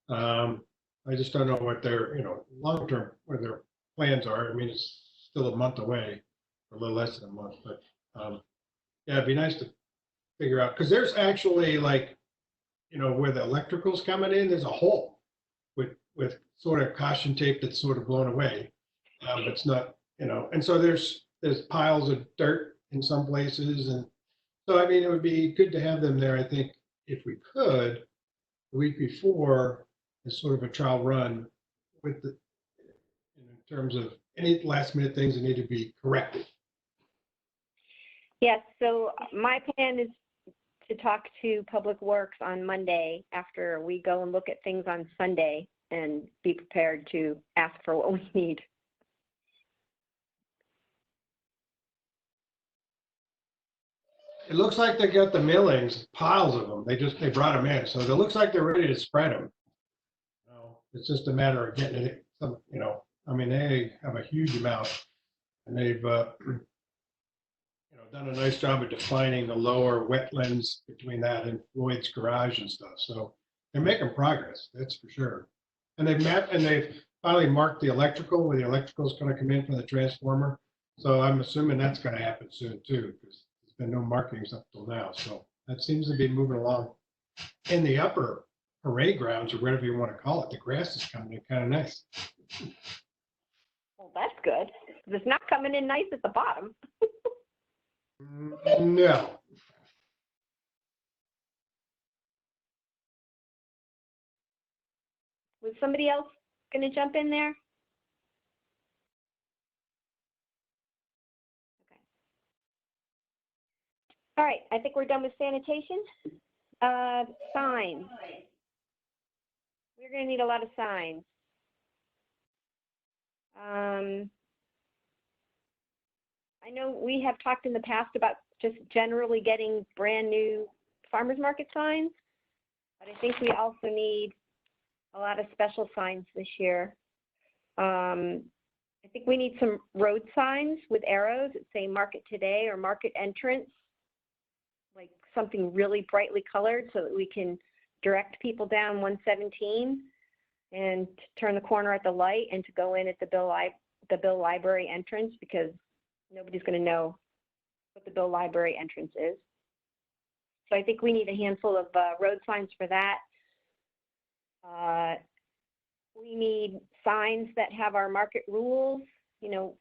Speaker 5: I just don't know what their, long term, what their plans are. I mean, it's still a month away, or a little less than a month, but yeah, it'd be nice to figure out, because there's actually like, where the electrical's coming in, there's a hole with sort of caution tape that's sort of blown away. It's not, and so there's piles of dirt in some places. And so, I mean, it would be good to have them there, I think, if we could, the week before, as sort of a trial run with in terms of any last minute things that need to be corrected.
Speaker 1: Yes, so my plan is to talk to Public Works on Monday after we go and look at things on Sunday and be prepared to ask for what we need.
Speaker 5: It looks like they got the millings, piles of them. They brought them in. So it looks like they're ready to spread them. It's just a matter of getting it, I mean, they have a huge amount and they've, done a nice job of defining the lower wetlands between that and Lloyd's garage and stuff. So they're making progress, that's for sure. And they've mapped and they've finally marked the electrical, where the electrical is going to come in from the transformer. So I'm assuming that's going to happen soon too, because there's been no markings up till now. So that seems to be moving along. In the upper parade grounds, or whatever you want to call it, the grass is coming in kind of nice.
Speaker 1: Well, that's good. It's not coming in nice at the bottom.
Speaker 5: No.
Speaker 1: Was somebody else going to jump in there? Okay. All right, I think we're done with sanitation. Signs. We're going to need a lot of signs. I know we have talked in the past about just generally getting brand new farmers market signs, but I think we also need a lot of special signs this year. I think we need some road signs with arrows that say market today or market entrance, like something really brightly colored so that we can direct people down 117 and turn the corner at the light and to go in at the Bill Library entrance, because nobody's going to know what the Bill Library entrance is. So I think we need a handful of road signs for that. We need signs that have our market rules,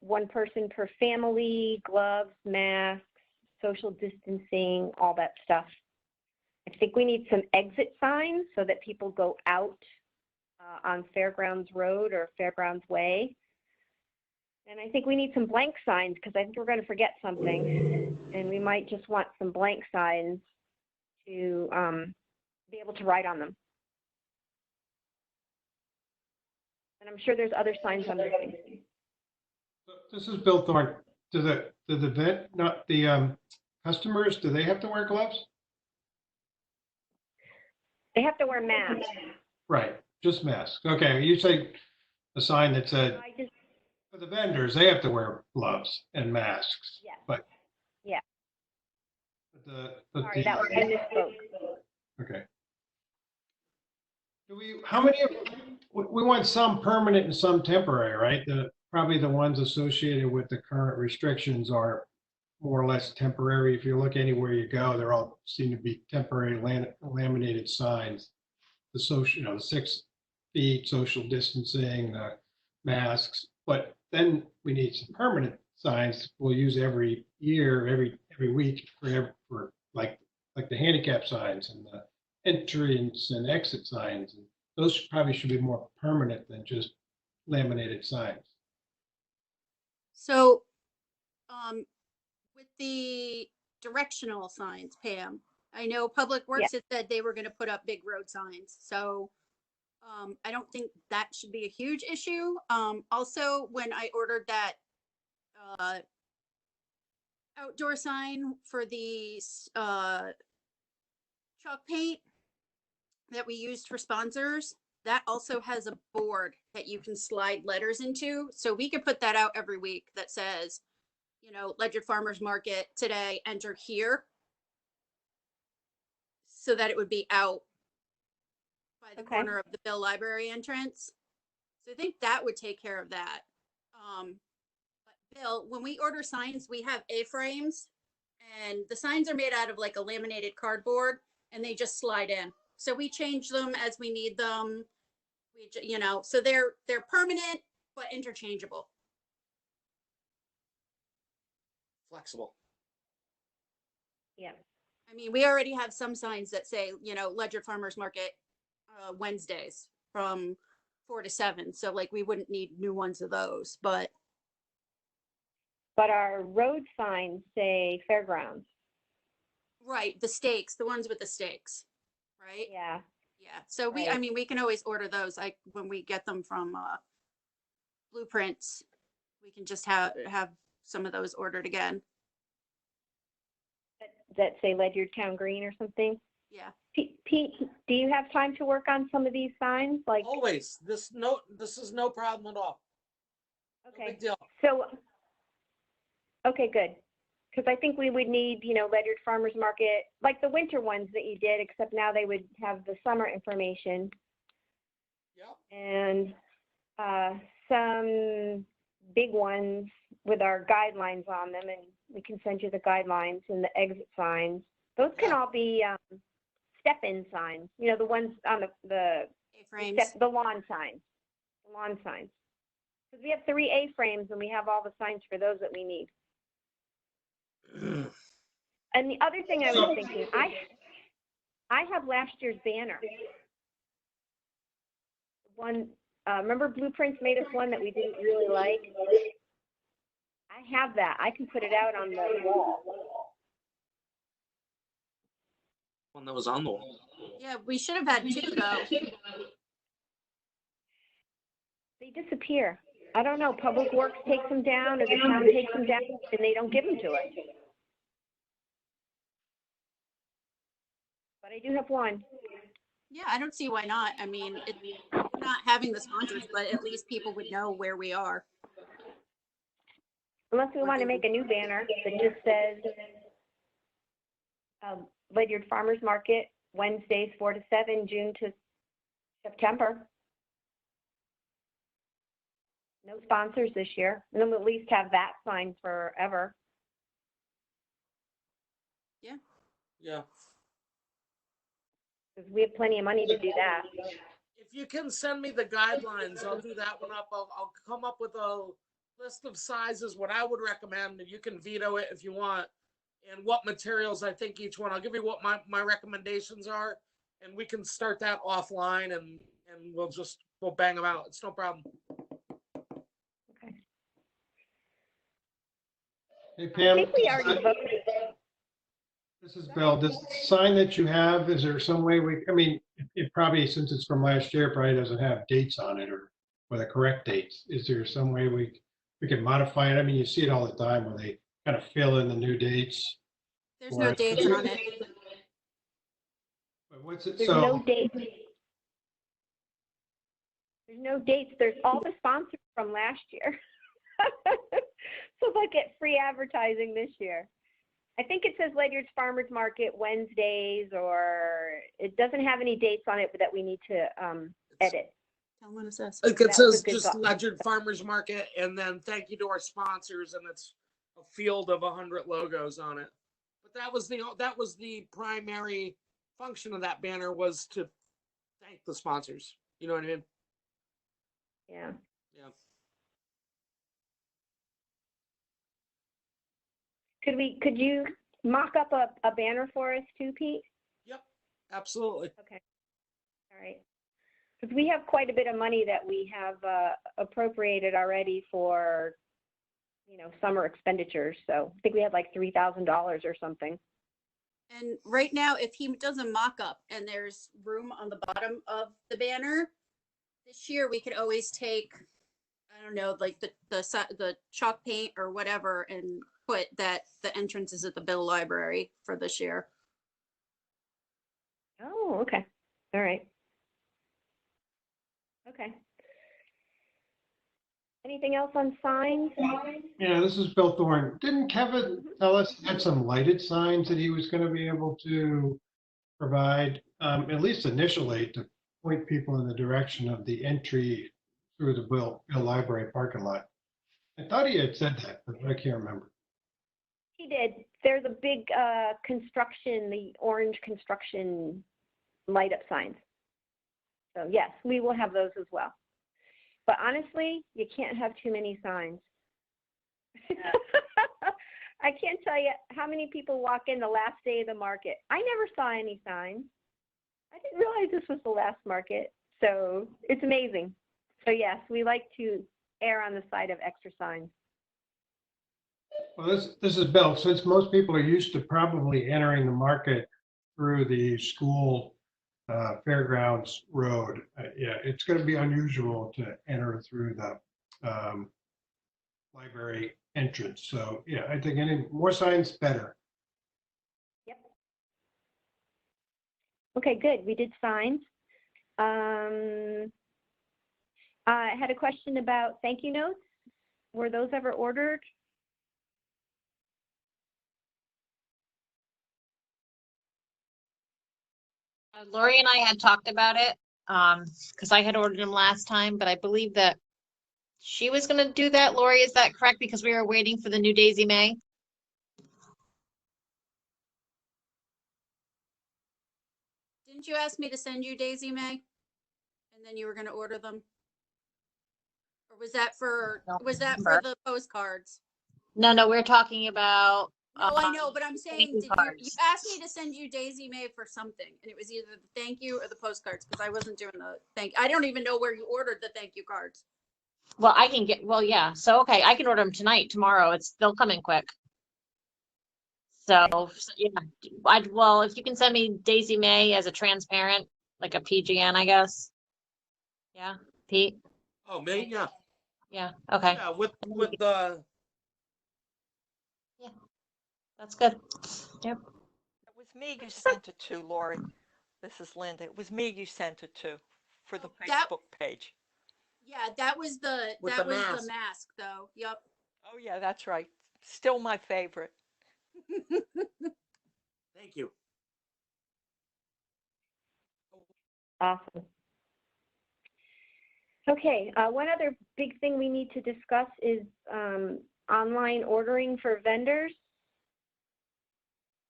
Speaker 1: one person per family, gloves, masks, social distancing, all that stuff. I think we need some exit signs so that people go out on Fairgrounds Road or Fairgrounds Way. And I think we need some blank signs, because I think we're going to forget something, and we might just want some blank signs to be able to write on them. And I'm sure there's other signs on there.
Speaker 5: This is Bill Thorne. Do the customers, do they have to wear gloves?
Speaker 1: They have to wear masks.
Speaker 5: Right, just masks. Okay, you say a sign that said, for the vendors, they have to wear gloves and masks.
Speaker 1: Yeah.
Speaker 5: But
Speaker 1: yeah.
Speaker 5: Sorry,
Speaker 1: that was I misspoke.
Speaker 5: Okay. How many we want some permanent and some temporary, right? Probably the ones associated with the current restrictions are more or less temporary. If you look anywhere you go, they're all seem to be temporary laminated signs. The social, the 6 feet, social distancing, the masks. But then we need some permanent signs we'll use every year, every week for like the handicap signs and the entrance and exit signs. And those probably should be more permanent than just laminated signs.
Speaker 8: So with the directional signs, Pam, I know Public Works had said they were going to put up big road signs. So I don't think that should be a huge issue. Also, when I ordered that outdoor sign for the chalk paint that we used for sponsors, that also has a board that you can slide letters into. So we could put that out every week that says, you know, Ledyard Farmers Market today, enter here. So that it would be out by the corner of the Bill Library entrance. So I think that would take care of that. But Bill, when we order signs, we have A-frames, and the signs are made out of like a laminated cardboard, and they just slide in. So we change them as we need them. You know, so they're permanent but interchangeable.
Speaker 9: Flexible.
Speaker 1: Yeah.
Speaker 8: I mean, we already have some signs that say, you know, Ledyard Farmers Market Wednesdays from 4 to 7. So like we wouldn't need new ones of those, but
Speaker 1: our road signs say fairgrounds.
Speaker 8: right, the stakes, the ones with the stakes, right?
Speaker 1: Yeah.
Speaker 8: Yeah. So we, I mean, we can always order those. Like when we get them from Blueprints, we can just have some of those ordered again.
Speaker 1: That say Ledyard Town Green or something.
Speaker 8: Yeah.
Speaker 1: Pete, do you have time to work on some of these signs? Like
Speaker 9: Always. This is no problem at all.
Speaker 1: okay.
Speaker 9: No big deal.
Speaker 1: So okay, good. Because I think we would need, you know, Ledyard Farmers Market, like the winter ones that you did, except now they would have the summer information.
Speaker 9: Yep.
Speaker 1: And some big ones with our guidelines on them, and we can send you the guidelines and the exit signs. Those can all be step-in signs, you know, the ones on the
Speaker 8: A-frames.
Speaker 1: the lawn signs. The lawn signs. Because we have 3 A-frames and we have all the signs for those that we need. And the other thing I was thinking, I have last year's banner. One, remember Blueprints made us one that we didn't really like? I have that. I can put it out on the wall.
Speaker 9: One that was on the wall.
Speaker 8: Yeah, we should have had 2 though.
Speaker 1: They disappear. I don't know. Public Works takes them down, or the town takes them down, and they don't give them to us. But I do have one.
Speaker 8: Yeah, I don't see why not. I mean, it's not having the sponsors, but at least people would know where we are.
Speaker 1: Unless we want to make a new banner that just says Ledyard Farmers Market, Wednesdays 4 to 7, June to September. No sponsors this year. And then we'll at least have that sign forever.
Speaker 8: Yeah.
Speaker 9: Yeah.
Speaker 1: Because we have plenty of money to do that.
Speaker 9: If you can send me the guidelines, I'll do that one up. I'll come up with a list of sizes, what I would recommend, and you can veto it if you want, and what materials I think each one. I'll give you what my recommendations are, and we can start that offline, and we'll bang them out. It's no problem.
Speaker 1: Okay.
Speaker 5: Hey,
Speaker 1: I
Speaker 5: Pam.
Speaker 1: think we already voted.
Speaker 5: This is Bill. This sign that you have, is there some way I mean, it probably, since it's from last year, probably doesn't have dates on it or the correct dates. Is there some way we can modify it? I mean, you see it all the time where they kind of fill in the new dates.
Speaker 8: There's no dates on it.
Speaker 5: But what's it?
Speaker 1: There's
Speaker 5: So
Speaker 1: no dates. There's no dates. There's all the sponsors from last year. So they'll get free advertising this year. I think it says Ledyard's Farmers Market Wednesdays, or it doesn't have any dates on it but that we need to edit.
Speaker 8: Tell them what it says.
Speaker 9: It says just Ledyard Farmers Market, and then thank you to our sponsors, and it's a field of 100 logos on it. But that was the primary function of that banner, was to thank the sponsors. You know what I mean?
Speaker 1: Yeah.
Speaker 9: Yeah.
Speaker 1: Could you mock up a banner for us too, Pete?
Speaker 9: Yep, absolutely.
Speaker 1: Okay. All right. Because we have quite a bit of money that we have appropriated already for, you know, summer expenditures. So I think we had like $3,000 or something.
Speaker 8: And right now, if he does a mock-up and there's room on the bottom of the banner, this year we could always take, I don't know, like the chalk paint or whatever, and put that the entrance is at the Bill Library for this year.
Speaker 1: Oh, okay. All right. Okay. Anything else on signs?
Speaker 5: Yeah, this is Bill Thorne. Didn't Kevin tell us he had some lighted signs that he was going to be able to provide, at least initially, to point people in the direction of the entry through the Bill Library parking lot? I thought he had said that, but I can't remember.
Speaker 1: He did. There's a big construction, the orange construction light up signs. So yes, we will have those as well. But honestly, you can't have too many signs. I can't tell you how many people walk in the last day of the market. I never saw any signs. I didn't realize this was the last market. So it's amazing. So yes, we like to err on the side of extra signs.
Speaker 5: Well, this is Bill. Since most people are used to probably entering the market through the school fairgrounds road, yeah, it's going to be unusual to enter through the library entrance. So yeah, I think any more signs, better.
Speaker 1: Yep. Okay, good. We did signs. I had a question about thank you notes. Were those ever ordered?
Speaker 6: Lori and I had talked about it, because I had ordered them last time, but I believe that she was gonna do that. Lori, is that correct? Because we were waiting for the new Daisy May.
Speaker 8: Didn't you ask me to send you Daisy May? And then you were gonna order them? Or was that for the postcards?
Speaker 6: No, we're talking about.
Speaker 8: No, I know, but I'm saying,
Speaker 6: you
Speaker 8: you
Speaker 6: cards.
Speaker 8: asked me to send you Daisy May for something, and it was either the thank you or the postcards, because I wasn't doing the I don't even know where you ordered the thank you cards.
Speaker 6: Well, I can get, well, yeah, so, okay, I can order them tonight, tomorrow, they'll come in quick. So, yeah, well, if you can send me Daisy May as a transparent, like a PGN, I guess. Yeah, Pete?
Speaker 9: Oh, me? Yeah.
Speaker 6: Yeah, okay.
Speaker 9: Yeah, with the.
Speaker 6: Yeah, that's good. Yep.
Speaker 3: It was me you sent it to, Lori. This is Linda. It was me you sent it to for the Facebook page.
Speaker 8: Yeah, that was the mask though. Yep.
Speaker 3: Oh yeah, that's right. Still my favorite.
Speaker 9: Thank you.
Speaker 1: Awesome. Okay, one other big thing we need to discuss is online ordering for vendors.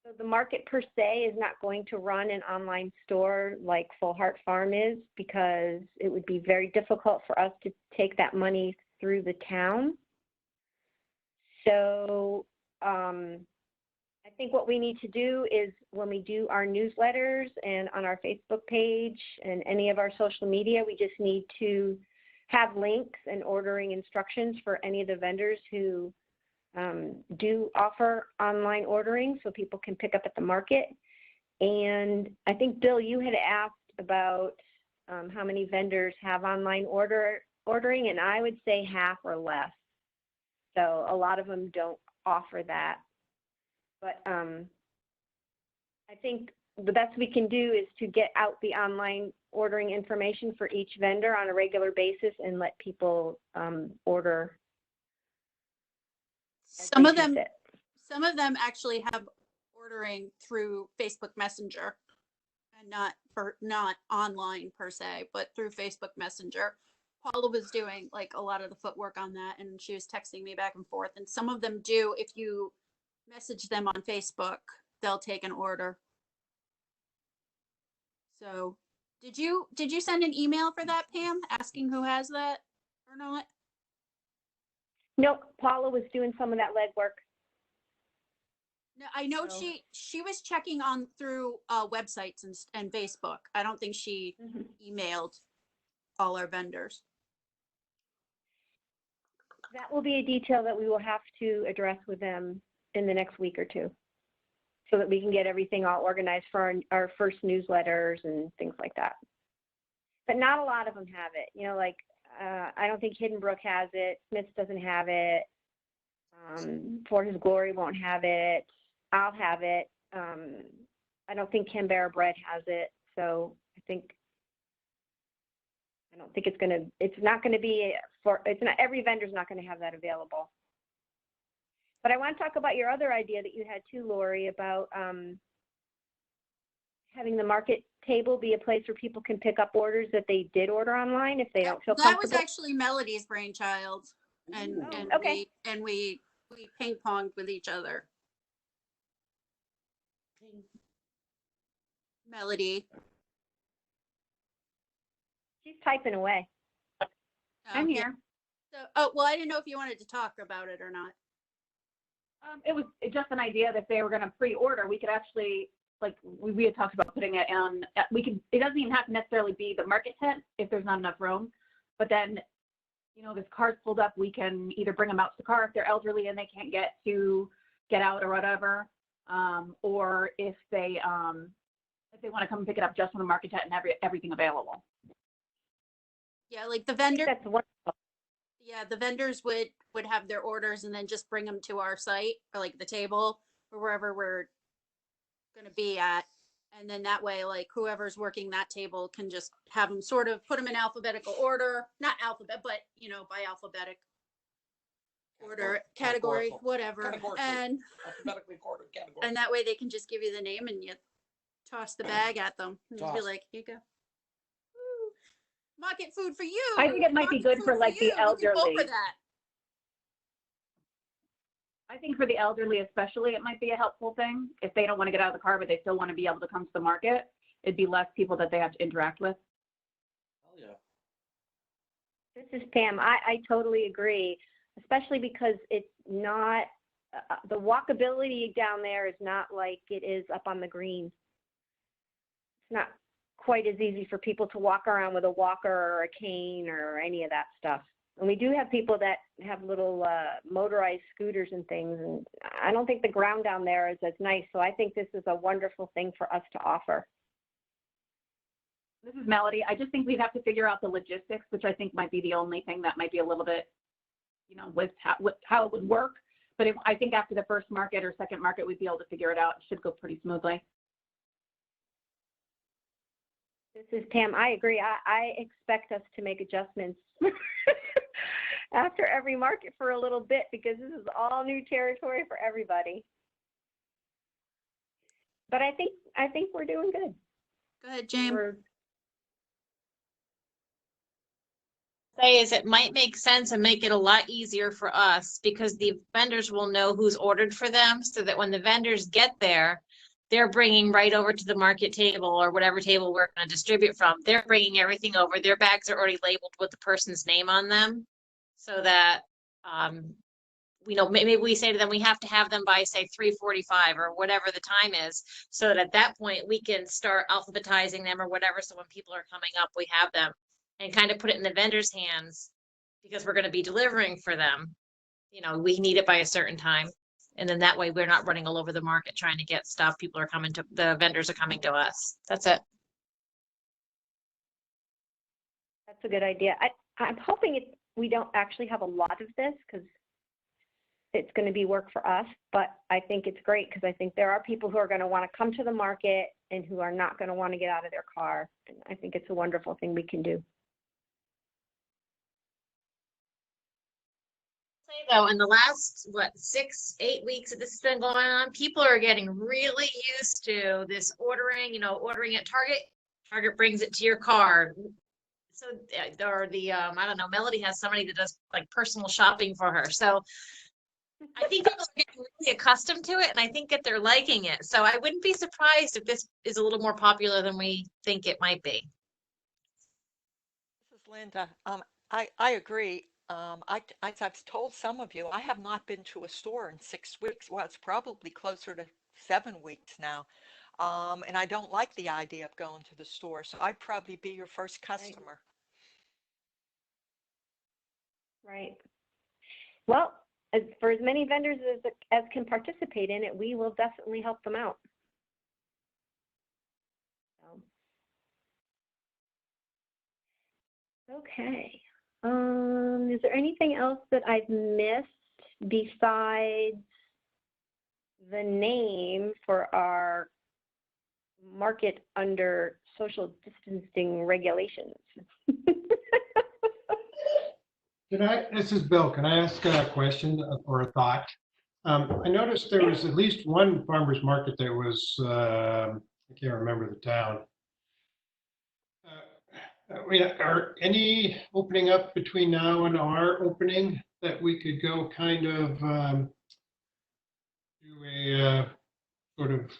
Speaker 1: So the market per se is not going to run an online store like Full Heart Farm is, because it would be very difficult for us to take that money through the town. So I think what we need to do is when we do our newsletters and on our Facebook page and any of our social media, we just need to have links and ordering instructions for any of the vendors who do offer online ordering so people can pick up at the market. And I think, Bill, you had asked about how many vendors have online ordering, and I would say half or less. So a lot of them don't offer that. But I think the best we can do is to get out the online ordering information for each vendor on a regular basis and let people order.
Speaker 8: Some of them actually have ordering through Facebook Messenger, and not online per se, but through Facebook Messenger. Paula was doing like a lot of the footwork on that, and she was texting me back and forth. And some of them do, if you message them on Facebook, they'll take an order. So did you send an email for that, Pam, asking who has that or not?
Speaker 1: Nope, Paula was doing some of that legwork.
Speaker 8: No, I know she was checking on through websites and Facebook. I don't think she emailed all our vendors.
Speaker 1: That will be a detail that we will have to address with them in the next week or two, so that we can get everything all organized for our first newsletters and things like that. But not a lot of them have it. You know, like I don't think Hidden Brook has it. Smith's doesn't have it. For His Glory won't have it. I'll have it. I don't think Canberra Bread has it, so I don't think it's not gonna be every vendor's not gonna have that available. But I want to talk about your other idea that you had too, Lori, about having the market table be a place where people can pick up orders that they did order online if they don't feel
Speaker 8: That was
Speaker 1: comfortable.
Speaker 8: actually Melody's brainchild, and
Speaker 1: okay.
Speaker 8: we ping ponged with each other. Melody.
Speaker 1: She's typing away.
Speaker 7: I'm
Speaker 8: Yeah.
Speaker 7: here.
Speaker 8: So, well, I didn't know if you wanted to talk about it or not.
Speaker 7: It was just an idea that if they were going to pre-order, we could actually, like we had talked about putting it on, it doesn't even have to necessarily be the market tent if there's not enough room, but then, you know, if cars pulled up, we can either bring them out to the car if they're elderly and they can't get out or whatever, or if they want to come pick it up just on the market tent and everything available.
Speaker 8: Yeah, like the vendor.
Speaker 1: That's wonderful.
Speaker 8: Yeah, the vendors would have their orders and then just bring them to our site or like the table or wherever we're going to be at. And then that way, like whoever's working that table can just have them sort of put them in alphabetical order, not alphabet, but you know, by alphabetic order, category, whatever. And
Speaker 9: Alphabetically ordered category.
Speaker 8: and that way they can just give you the name and you toss the bag at them and just be like, here you go. Woo. Market food for you.
Speaker 1: I think it might be good for like the elderly.
Speaker 8: For that.
Speaker 7: I think for the elderly especially, it might be a helpful thing. If they don't want to get out of the car, but they still want to be able to come to the market, it'd be less people that they have to interact with.
Speaker 9: Oh, yeah.
Speaker 1: This is Pam. I totally agree, especially because it's not, the walkability down there is not like it is up on the green. It's not quite as easy for people to walk around with a walker or a cane or any of that stuff. And we do have people that have little motorized scooters and things, and I don't think the ground down there is as nice. So I think this is a wonderful thing for us to offer.
Speaker 7: This is Melody. I just think we'd have to figure out the logistics, which I think might be the only thing that might be a little bit, you know, with how it would work. But I think after the first market or second market, we'd be able to figure it out. It should go pretty smoothly.
Speaker 1: This is Pam. I agree. I expect us to make adjustments after every market for a little bit because this is all new territory for everybody. But I think we're doing good.
Speaker 8: Go ahead, James.
Speaker 6: Say is it might make sense and make it a lot easier for us because the vendors will know who's ordered for them so that when the vendors get there, they're bringing right over to the market table or whatever table we're going to distribute from. They're bringing everything over. Their bags are already labeled with the person's name on them so that, you know, maybe we say to them, we have to have them by say 3:45 or whatever the time is, so that at that point we can start alphabetizing them or whatever. So when people are coming up, we have them and kind of put it in the vendor's hands because we're going to be delivering for them. You know, we need it by a certain time. And then that way we're not running all over the market trying to get stuff. The vendors are coming to us. That's it.
Speaker 1: That's a good idea. I'm hoping we don't actually have a lot of this because it's going to be work for us, but I think it's great because I think there are people who are going to want to come to the market and who are not going to want to get out of their car. And I think it's a wonderful thing we can do.
Speaker 6: Though in the last 6-8 weeks that this has been going on, people are getting really used to this ordering, you know, ordering at Target brings it to your car. So or the I don't know, Melody has somebody that does like personal shopping for her, so I think people are getting really accustomed to it and I think that they're liking it. So I wouldn't be surprised if this is a little more popular than we think it might be.
Speaker 3: This is Linda. I agree. As I've told some of you, I have not been to a store in 6 weeks. Well, it's probably closer to 7 weeks now. And I don't like the idea of going to the store. So I'd probably be your first customer.
Speaker 1: Right. Well, for as many vendors as can participate in it, we will definitely help them out. Okay. Is there anything else that I've missed besides the name for our market under social distancing regulations?
Speaker 5: This is Bill. Can I ask a question or a thought? I noticed there was at least one farmer's market that was, I can't remember the town. Are any opening up between now and our opening that we could go kind of do a sort of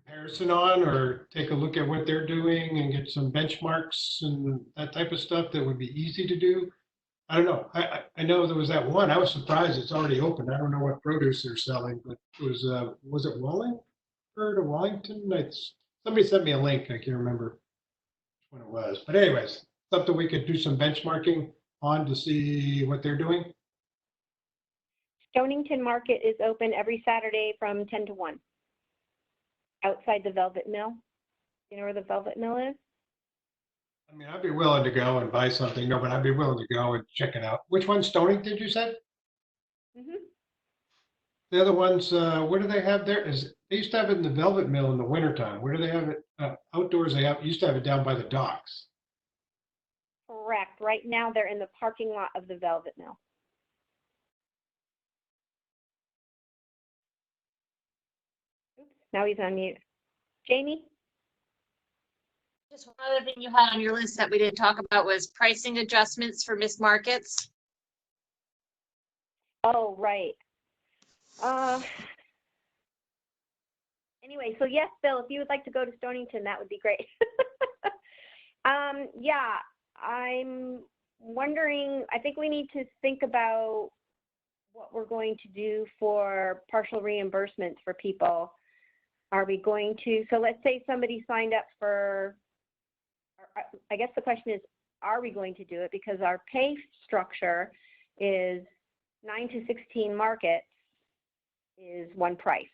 Speaker 5: comparison on, or take a look at what they're doing and get some benchmarks and that type of stuff that would be easy to do? I don't know. I know there was that one. I was surprised it's already open. I don't know what produce they're selling, but it was it Wallingford or Wallington? Somebody sent me a link. I can't remember when it was. But anyways, something we could do some benchmarking on to see what they're doing.
Speaker 1: Stonington Market is open every Saturday from 10 to 1 outside the Velvet Mill. You know where the Velvet Mill is?
Speaker 5: I mean, I'd be willing to go and buy something. No, but I'd be willing to go and check it out. Which one, Stonington, you said?
Speaker 1: Mm-hmm.
Speaker 5: The other ones, what do they have there? They used to have it in the Velvet Mill in the wintertime. Where do they have it outdoors? They used to have it down by the docks.
Speaker 1: Correct. Right now they're in the parking lot of the Velvet Mill. Oops, now he's on mute. Jamie?
Speaker 6: Just one other thing you had on your list that we didn't talk about was pricing adjustments for missed markets.
Speaker 1: Oh, right. Anyway, so yes, Bill, if you would like to go to Stonington, that would be great. Yeah, I'm wondering, I think we need to think about what we're going to do for partial reimbursements for people. Are we going to, so let's say somebody signed up for, I guess the question is, are we going to do it? Because our pay structure is 9 to 16 markets is one price,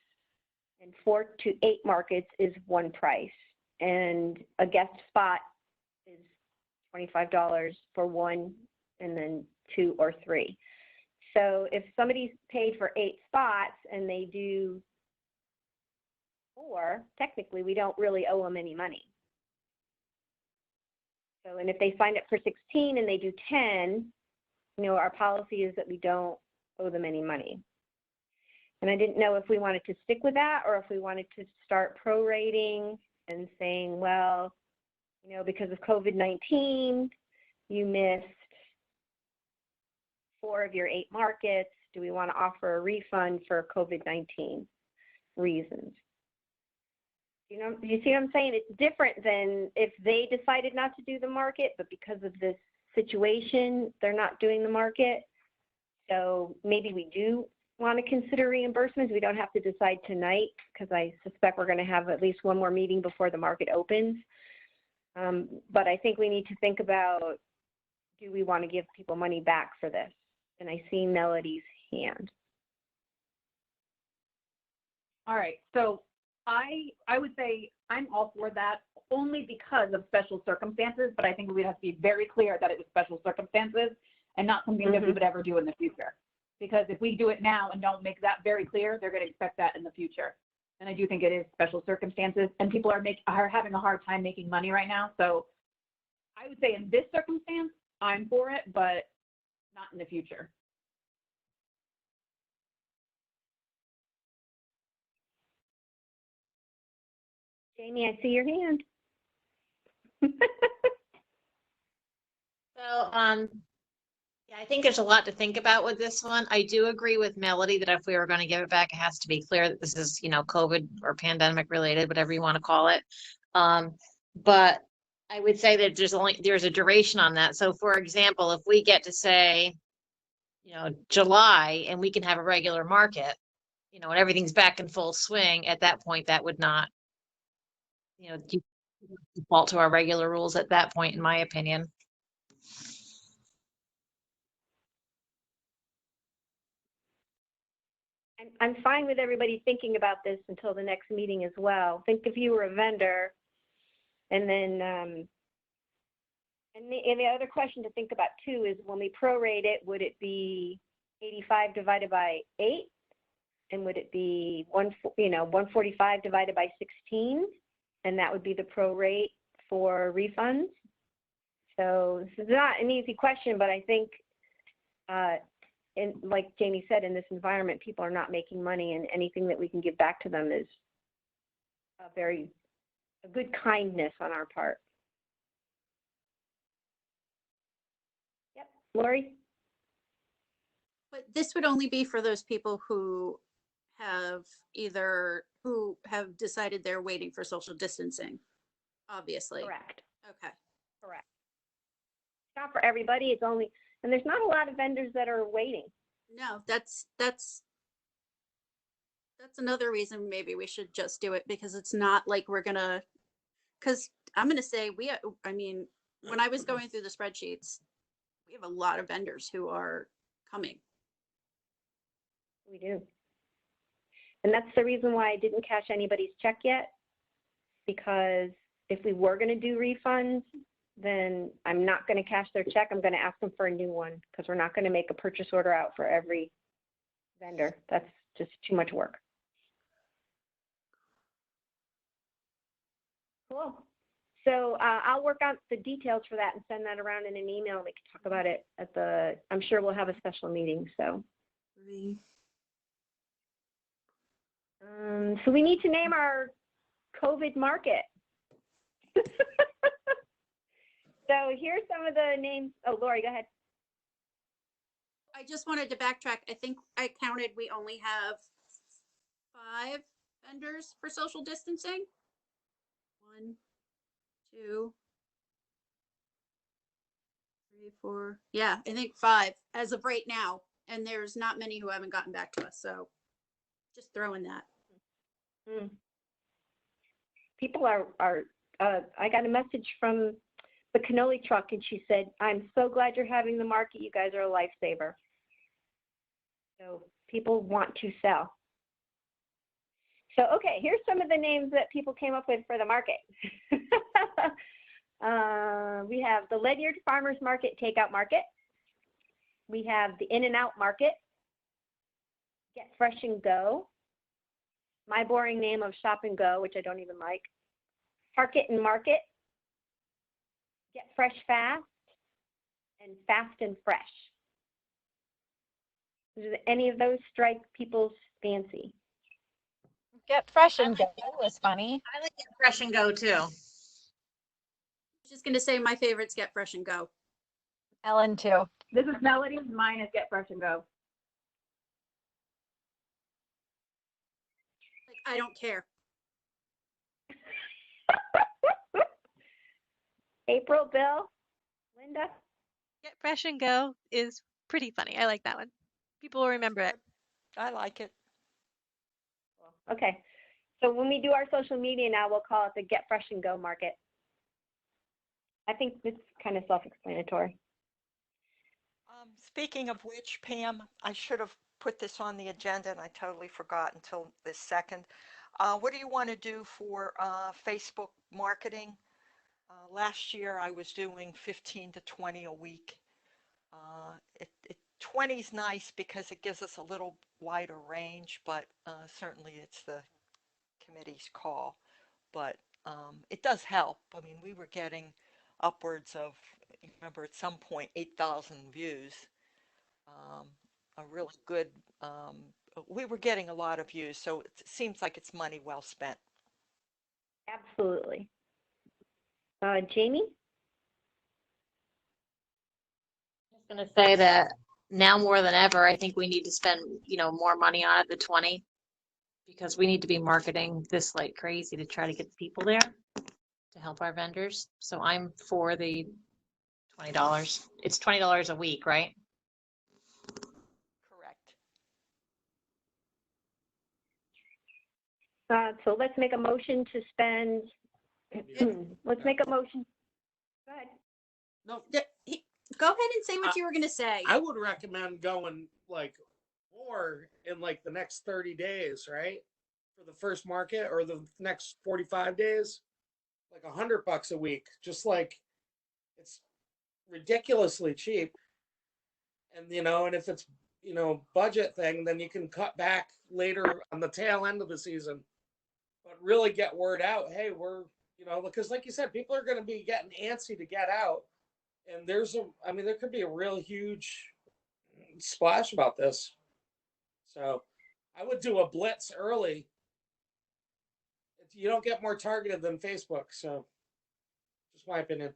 Speaker 1: and 4 to 8 markets is one price, and a guest spot is $25 for one, and then 2 or 3. So if somebody's paid for 8 spots and they do 4, technically we don't really owe them any money. So, and if they signed up for 16 and they do 10, you know, our policy is that we don't owe them any money. And I didn't know if we wanted to stick with that or if we wanted to start prorating and saying, well, you know, because of COVID-19, you missed 4 of your 8 markets. Do we want to offer a refund for COVID-19 reasons? You know, you see what I'm saying? It's different than if they decided not to do the market, but because of this situation, they're not doing the market. So maybe we do want to consider reimbursements. We don't have to decide tonight because I suspect we're going to have at least one more meeting before the market opens. But I think we need to think about, do we want to give people money back for this? And I see Melody's hand.
Speaker 7: All right, so I would say I'm all for that only because of special circumstances, but I think we'd have to be very clear that it was special circumstances and not something that we would ever do in the future. Because if we do it now and don't make that very clear, they're going to expect that in the future. And I do think it is special circumstances, and people are having a hard time making money right now. So I would say in this circumstance, I'm for it, but not in the future.
Speaker 1: Jamie, I see your hand.
Speaker 6: So, yeah, I think there's a lot to think about with this one. I do agree with Melody that if we were going to give it back, it has to be clear that this is, you know, COVID or pandemic related, whatever you want to call it. But I would say that there's a duration on that. So for example, if we get to say, you know, July and we can have a regular market, you know, and everything's back in full swing, at that point, that would not, you know, default to our regular rules at that point, in my opinion.
Speaker 1: I'm fine with everybody thinking about this until the next meeting as well. Think if you were a vendor, and then, and the other question to think about too is when we prorate it, would it be 285 divided by 8? And would it be 145 divided by 16? And that would be the pro rate for refunds. So this is not an easy question, but I think, like Jamie said, in this environment, people are not making money, and anything that we can give back to them is a good kindness on our part. Yep, Lori?
Speaker 8: But this would only be for those people who have decided they're waiting for social distancing, obviously.
Speaker 1: Correct.
Speaker 8: Okay.
Speaker 1: Correct. It's not for everybody. It's only, and there's not a lot of vendors that are waiting.
Speaker 8: No, that's another reason maybe we should just do it, because it's not like we're gonna, because I'm gonna say I mean, when I was going through the spreadsheets, we have a lot of vendors who are coming.
Speaker 1: We do. And that's the reason why I didn't cash anybody's check yet, because if we were going to do refunds, then I'm not going to cash their check. I'm going to ask them for a new one, because we're not going to make a purchase order out for every vendor. That's just too much work. Cool. So I'll work out the details for that and send that around in an email. We can talk about it at I'm sure we'll have a special meeting. So. So we need to name our COVID market. So here's some of the names. Oh, Lori, go ahead.
Speaker 8: I just wanted to backtrack. I think I counted, we only have 5 vendors for social distancing. 1, 2, 3, 4. Yeah, I think 5 as of right now. And there's not many who haven't gotten back to us. So just throwing that.
Speaker 1: People are I got a message from the cannoli truck, and she said, "I'm so glad you're having the market. You guys are a lifesaver." So people want to sell. So, okay, here's some of the names that people came up with for the market. We have the Ledyard Farmers Market Takeout Market. We have the In-N-Out Market, Get Fresh and Go, my boring name of Shop and Go, which I don't even like, Park-It and Market, Get Fresh Fast, and Fast and Fresh. Does any of those strike people's fancy?
Speaker 2: Get Fresh and Go was funny.
Speaker 6: I like Get Fresh and Go too.
Speaker 8: I was just going to say my favorite's Get Fresh and Go.
Speaker 2: Ellen too.
Speaker 7: This is Melody. Mine is Get Fresh and Go.
Speaker 8: Like, I don't care.
Speaker 1: April, Bill, Linda?
Speaker 4: Get Fresh and Go is pretty funny. I like that one. People will remember it.
Speaker 3: I like it.
Speaker 1: Okay. So when we do our social media now, we'll call it the Get Fresh and Go Market. I think it's kind of self-explanatory.
Speaker 3: Speaking of which, Pam, I should have put this on the agenda and I totally forgot until this second. What do you want to do for Facebook marketing? Last year I was doing 15 to 20 a week. 20 is nice because it gives us a little wider range, but certainly it's the committee's call. But it does help. I mean, we were getting upwards of, remember at some point, 8,000 views. A really good, we were getting a lot of views, so it seems like it's money well spent.
Speaker 1: Absolutely. Jamie?
Speaker 6: I'm just going to say that now more than ever, I think we need to spend, more money on it, the 20, because we need to be marketing this like crazy to try to get people there to help our vendors. So I'm for the $20. It's $20 a week, right?
Speaker 3: Correct.
Speaker 1: So let's make a motion to spend, let's make a motion. Go ahead.
Speaker 9: No,
Speaker 8: Go ahead and say what you were going to say.
Speaker 9: I would recommend going like more in like the next 30 days, right? For the first market, or the next 45 days, like $100 a week. Just like, it's ridiculously cheap. And and if it's budget thing, then you can cut back later on the tail end of the season. But really get word out. Hey, because like you said, people are going to be getting antsy to get out, and there could be a real huge splash about this. So I would do a blitz early. You don't get more targeted than Facebook. So just my opinion.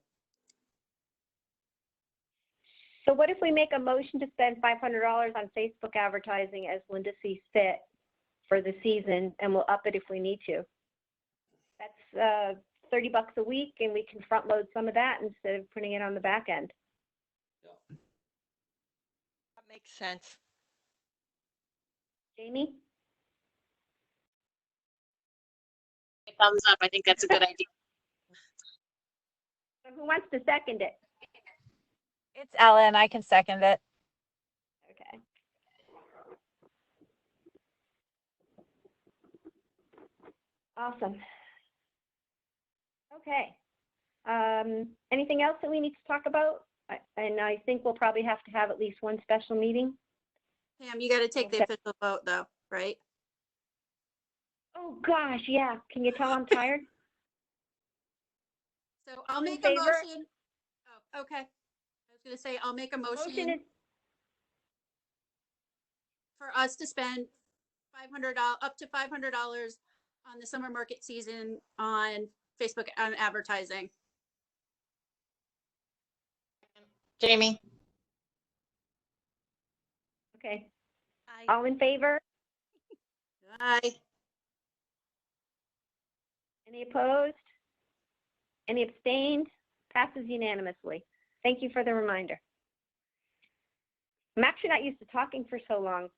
Speaker 1: So what if we make a motion to spend $500 on Facebook advertising as Linda sees fit for the season, and we'll up it if we need to? That's $30 a week, and we can front load some of that instead of putting it on the back end.
Speaker 3: That makes sense.
Speaker 1: Jamie?
Speaker 6: Thumbs up. I think that's a good idea.
Speaker 1: So who wants to second it?
Speaker 2: It's Ellen. I can second it.
Speaker 1: Okay. Awesome. Okay. Anything else that we need to talk about? And I think we'll probably have to have at least one special meeting.
Speaker 8: Pam, you got to take the official vote though, right?
Speaker 1: Oh gosh, yeah. Can you tell I'm tired?
Speaker 8: So I'll
Speaker 1: In
Speaker 8: make a
Speaker 1: favor?
Speaker 8: motion. Oh, okay. I was going to say, I'll make a motion
Speaker 1: Motion is
Speaker 8: for us to spend $500, up to $500 on the summer market season on Facebook on advertising.
Speaker 6: Jamie?
Speaker 1: okay.
Speaker 4: Aye.
Speaker 1: All in favor?
Speaker 8: Aye.
Speaker 1: Any opposed? Any abstained? Passes unanimously. Thank you for the reminder. I'm actually not used to talking for so long.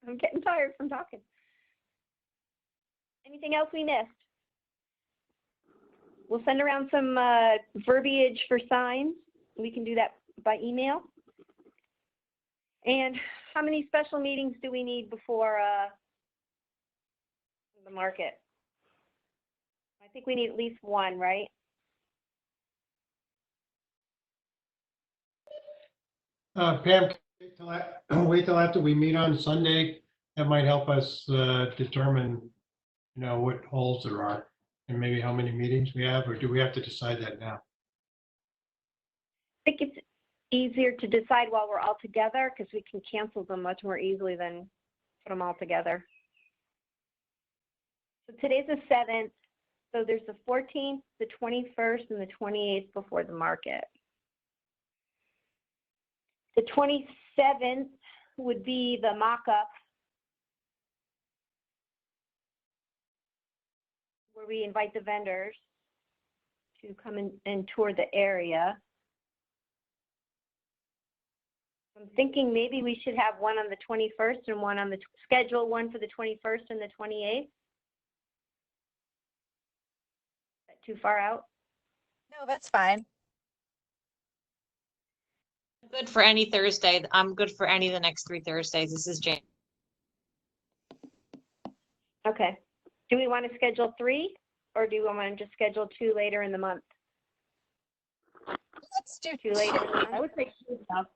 Speaker 1: I'm getting tired from talking. Anything else we missed? We'll send around some verbiage for signs. We can do that by email. And how many special meetings do we need before the market? I think we need at least one, right?
Speaker 5: Pam, wait till after we meet on Sunday. That might help us determine, what holes there are and maybe how many meetings we have, or do we have to decide that now?
Speaker 1: I think it's easier to decide while we're all together because we can cancel them much more easily than put them all together. So today's the 7th. So there's the 14th, the 21st, and the 28th before the market. The 27th would be the mock-up where we invite the vendors to come in and tour the area. I'm thinking maybe we should have one on the 21st and one on the schedule, one for the 21st and the 28th. Is that too far out?
Speaker 2: No, that's fine.
Speaker 6: Good for any Thursday. I'm good for any of the next 3 Thursdays. This is Jane.
Speaker 1: Okay. Do we want to schedule 3 or do we want to just schedule 2 later in the month?
Speaker 2: Let's do
Speaker 1: 2 later in the month?
Speaker 7: I would say 2 stuff.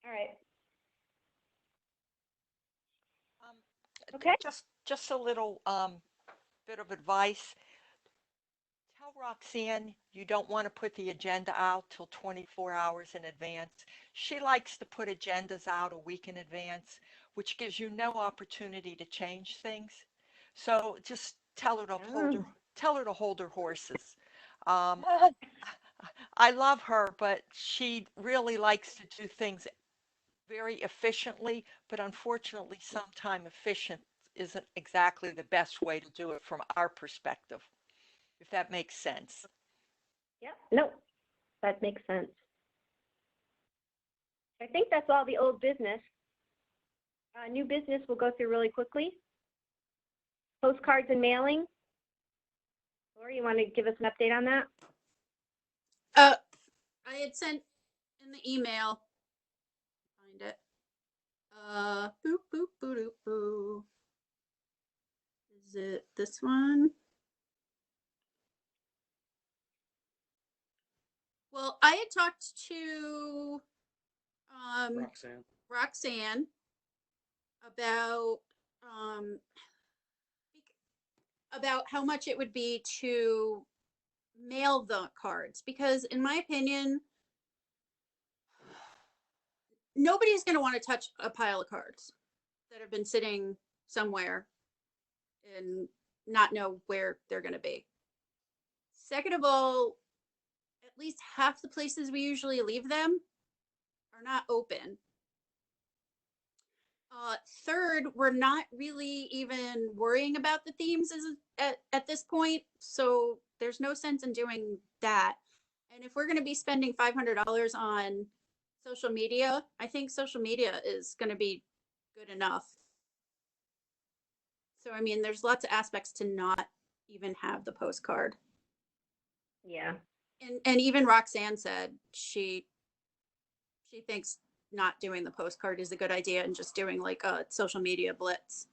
Speaker 1: All right.
Speaker 3: Um,
Speaker 1: Okay.
Speaker 3: Just a little bit of advice. Tell Roxanne you don't want to put the agenda out till 24 hours in advance. She likes to put agendas out a week in advance, which gives you no opportunity to change things. So just tell her to hold her horses. Um, I love her, but she really likes to do things very efficiently, but unfortunately, sometimes efficient isn't exactly the best way to do it from our perspective, if that makes sense.
Speaker 1: Yep. No, that makes sense. I think that's all the old business. New business we'll go through really quickly. Postcards and mailing. Lori, you want to give us an update on that?
Speaker 8: I had sent in the email. Find it. Boop, boop, boop, boop, boop. Is it this one? Well, I had talked to Roxanne um, about how much it would be to mail the cards, because in my opinion, nobody's going to want to touch a pile of cards that have been sitting somewhere and not know where they're going to be. Second of all, at least half the places we usually leave them are not open. Third, we're not really even worrying about the themes at this point, so there's no sense in doing that. And if we're going to be spending $500 on social media, I think social media is going to be good enough. So, I mean, there's lots of aspects to not even have the postcard.
Speaker 1: Yeah.
Speaker 8: And even Roxanne said she thinks not doing the postcard is a good idea and just doing like a social media blitz.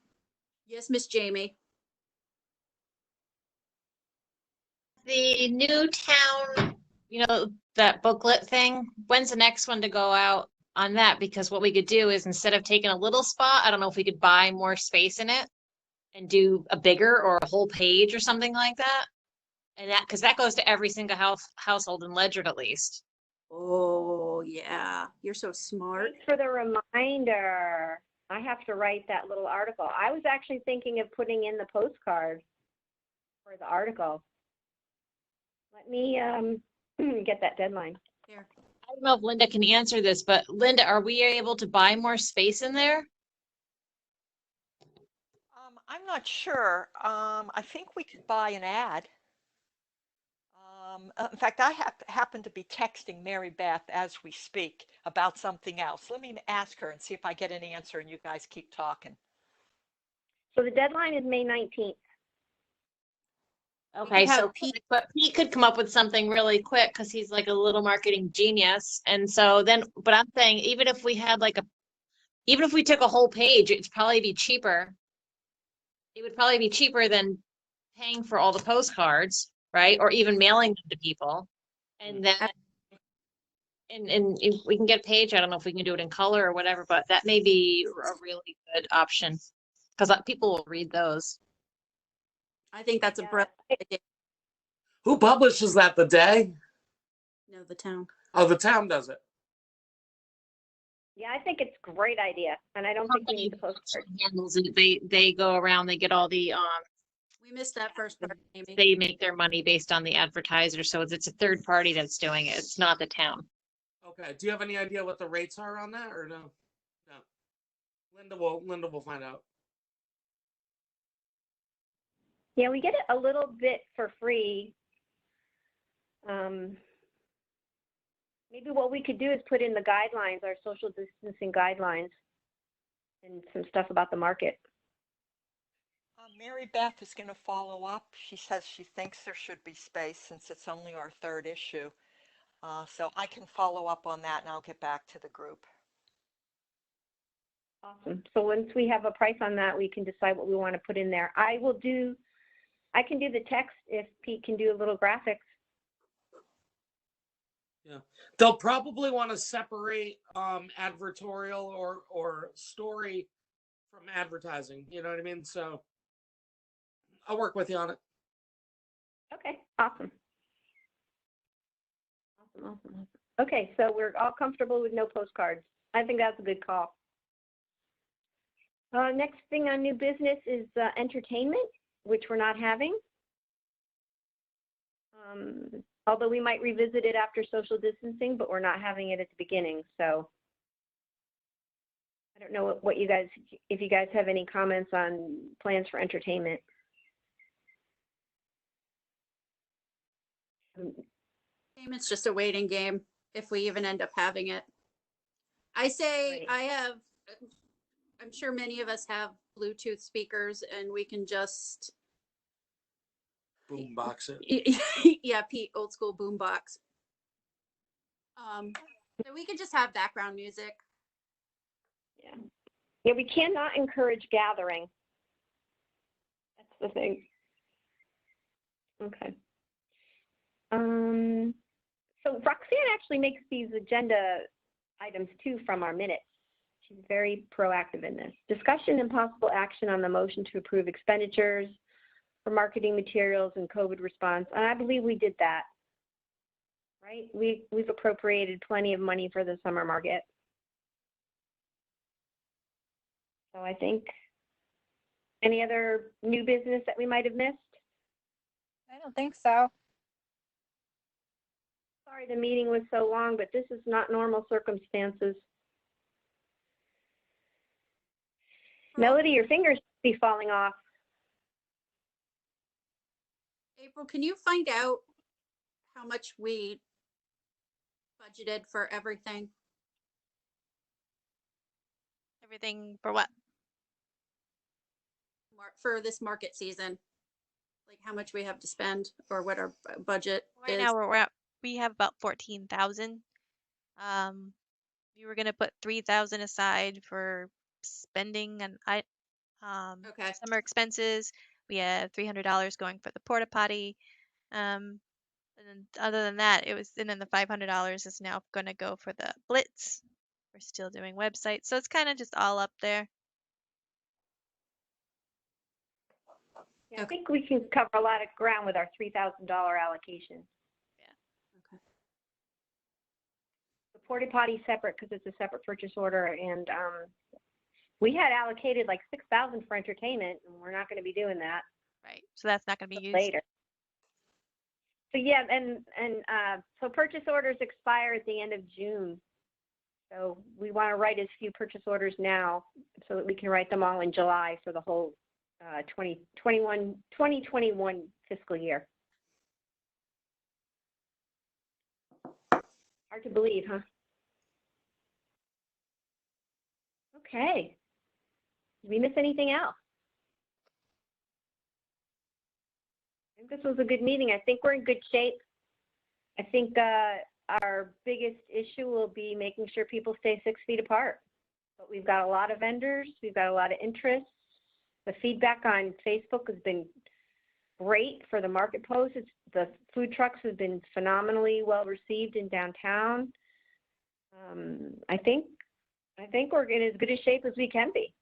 Speaker 8: Yes, Miss Jamie.
Speaker 6: The new town, that booklet thing, when's the next one to go out on that? Because what we could do is, instead of taking a little spot, I don't know if we could buy more space in it and do a bigger or a whole page or something like that. And that, because that goes to every single household in Ledyard at least.
Speaker 8: Oh, yeah. You're so smart.
Speaker 1: Thanks for the reminder. I have to write that little article. I was actually thinking of putting in the postcard for the article. Let me get that deadline.
Speaker 8: Here.
Speaker 6: I don't know if Linda can answer this, but Linda, are we able to buy more space in there?
Speaker 3: I'm not sure. I think we could buy an ad. In fact, I happen to be texting Mary Beth as we speak about something else. Let me ask her and see if I get an answer, and you guys keep talking.
Speaker 1: So the deadline is May 19th.
Speaker 6: Okay, so but Pete could come up with something really quick because he's like a little marketing genius. And so then, but I'm saying, even if we had even if we took a whole page, it'd probably be cheaper. It would probably be cheaper than paying for all the postcards, right? Or even mailing them to people. And then, and if we can get a page, I don't know if we can do it in color or whatever, but that may be a really good option because people will read those.
Speaker 8: I think that's a brilliant idea.
Speaker 9: Who publishes that? The Day?
Speaker 8: No, the town.
Speaker 9: Oh, the town does it.
Speaker 1: Yeah, I think it's a great idea, and I don't think we need the postcard.
Speaker 6: Handles it. They go around. They get all the
Speaker 8: We missed that first part, Amy.
Speaker 6: They make their money based on the advertiser, so it's a third party that's doing it. It's not the town.
Speaker 9: Okay. Do you have any idea what the rates are on that, or no? No. Linda will find out.
Speaker 1: Yeah, we get it a little bit for free. Maybe what we could do is put in the guidelines, our social distancing guidelines, and some stuff about the market.
Speaker 3: Mary Beth is going to follow up. She says she thinks there should be space since it's only our third issue. So I can follow up on that, and I'll get back to the group.
Speaker 1: Awesome. So once we have a price on that, we can decide what we want to put in there. I can do the text if Pete can do a little graphics.
Speaker 9: Yeah, they'll probably want to separate advertorial or story from advertising. You know what I mean? So I'll work with you on it.
Speaker 1: Okay, awesome. Awesome. Okay, so we're all comfortable with no postcards. I think that's a good call. Next thing on new business is entertainment, which we're not having. Although we might revisit it after social distancing, but we're not having it at the beginning. So I don't know what you guys, if you guys have any comments on plans for entertainment.
Speaker 8: It's just a waiting game if we even end up having it. I say
Speaker 1: Right.
Speaker 8: I'm sure many of us have Bluetooth speakers and we can just
Speaker 9: boombox it.
Speaker 8: Yeah, Pete, old school boombox. So we could just have background music.
Speaker 1: Yeah, we cannot encourage gathering. That's the thing. Okay. So Roxanne actually makes these agenda items too from our minutes. She's very proactive in this. Discussion and possible action on the motion to approve expenditures for marketing materials and COVID response. And I believe we did that, right? We've appropriated plenty of money for the summer market. So I think, any other new business that we might have missed?
Speaker 2: I don't think so.
Speaker 1: Sorry the meeting was so long, but this is not normal circumstances. Melody, your fingers be falling off.
Speaker 8: April, can you find out how much we budgeted for everything?
Speaker 4: Everything for what?
Speaker 8: For this market season? Like how much we have to spend or what our budget
Speaker 4: Right
Speaker 8: is?
Speaker 4: now we have about 14,000. We were gonna put 3,000 aside for spending and
Speaker 8: Okay.
Speaker 4: summer expenses. We have $300 going for the porta potty. And then other than that, and then the $500 is now gonna go for the blitz. We're still doing websites, so it's kind of just all up there.
Speaker 1: Yeah, I think we can cover a lot of ground with our $3,000 allocation.
Speaker 4: Yeah.
Speaker 8: Okay.
Speaker 1: The porta potty separate because it's a separate purchase order, and we had allocated like $6,000 for entertainment, and we're not going to be doing that.
Speaker 4: Right. So that's not gonna be used
Speaker 1: later. So yeah, so purchase orders expire at the end of June. So we want to write as few purchase orders now so that we can write them all in July for the whole 2021 fiscal year. Hard to believe, huh? Okay. Did we miss anything else? I think this was a good meeting. I think we're in good shape. I think our biggest issue will be making sure people stay 6 feet apart. But we've got a lot of vendors. We've got a lot of interest. The feedback on Facebook has been great for the market posts. The food trucks have been phenomenally well received in downtown. I think we're in as good a shape as we can be.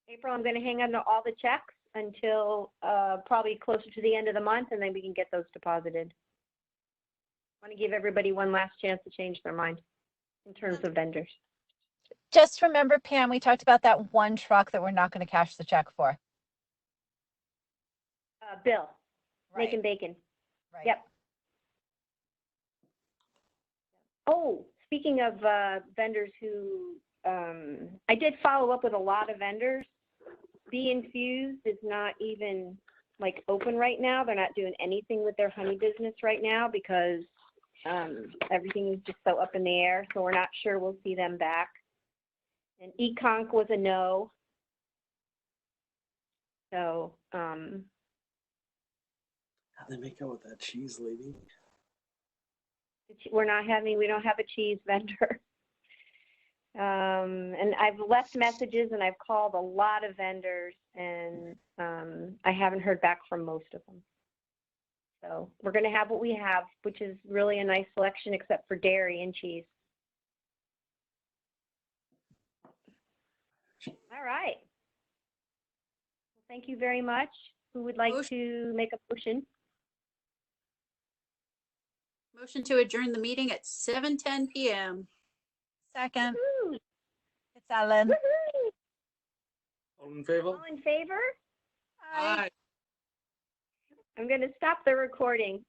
Speaker 1: April, I'm going to hang on to all the checks until probably closer to the end of the month, and then we can get those deposited. I want to give everybody one last chance to change their mind in terms of vendors.
Speaker 2: Just remember, Pam, we talked about that one truck that we're not going to cash the check for.
Speaker 1: Bill,
Speaker 2: Right.
Speaker 1: making bacon.
Speaker 2: Right.
Speaker 1: Yep. Oh, speaking of vendors who, I did follow up with a lot of vendors. Be Infused is not even like open right now. They're not doing anything with their honey business right now because everything is just so up in the air. So we're not sure we'll see them back. And Econc was a no. So
Speaker 10: How'd they make out with that cheese lady?
Speaker 1: we don't have a cheese vendor. And I've left messages and I've called a lot of vendors, and I haven't heard back from most of them. So we're going to have what we have, which is really a nice selection except for dairy and cheese. All right. Well, thank you very much. Who would like to make a motion?
Speaker 8: Motion to adjourn the meeting at 7:10 p.m.
Speaker 2: Second.
Speaker 1: Woo-hoo.
Speaker 2: It's Ellen.
Speaker 1: Woo-hoo.
Speaker 9: All in favor?
Speaker 1: All in favor?
Speaker 9: Aye.
Speaker 1: I'm going to stop the recording.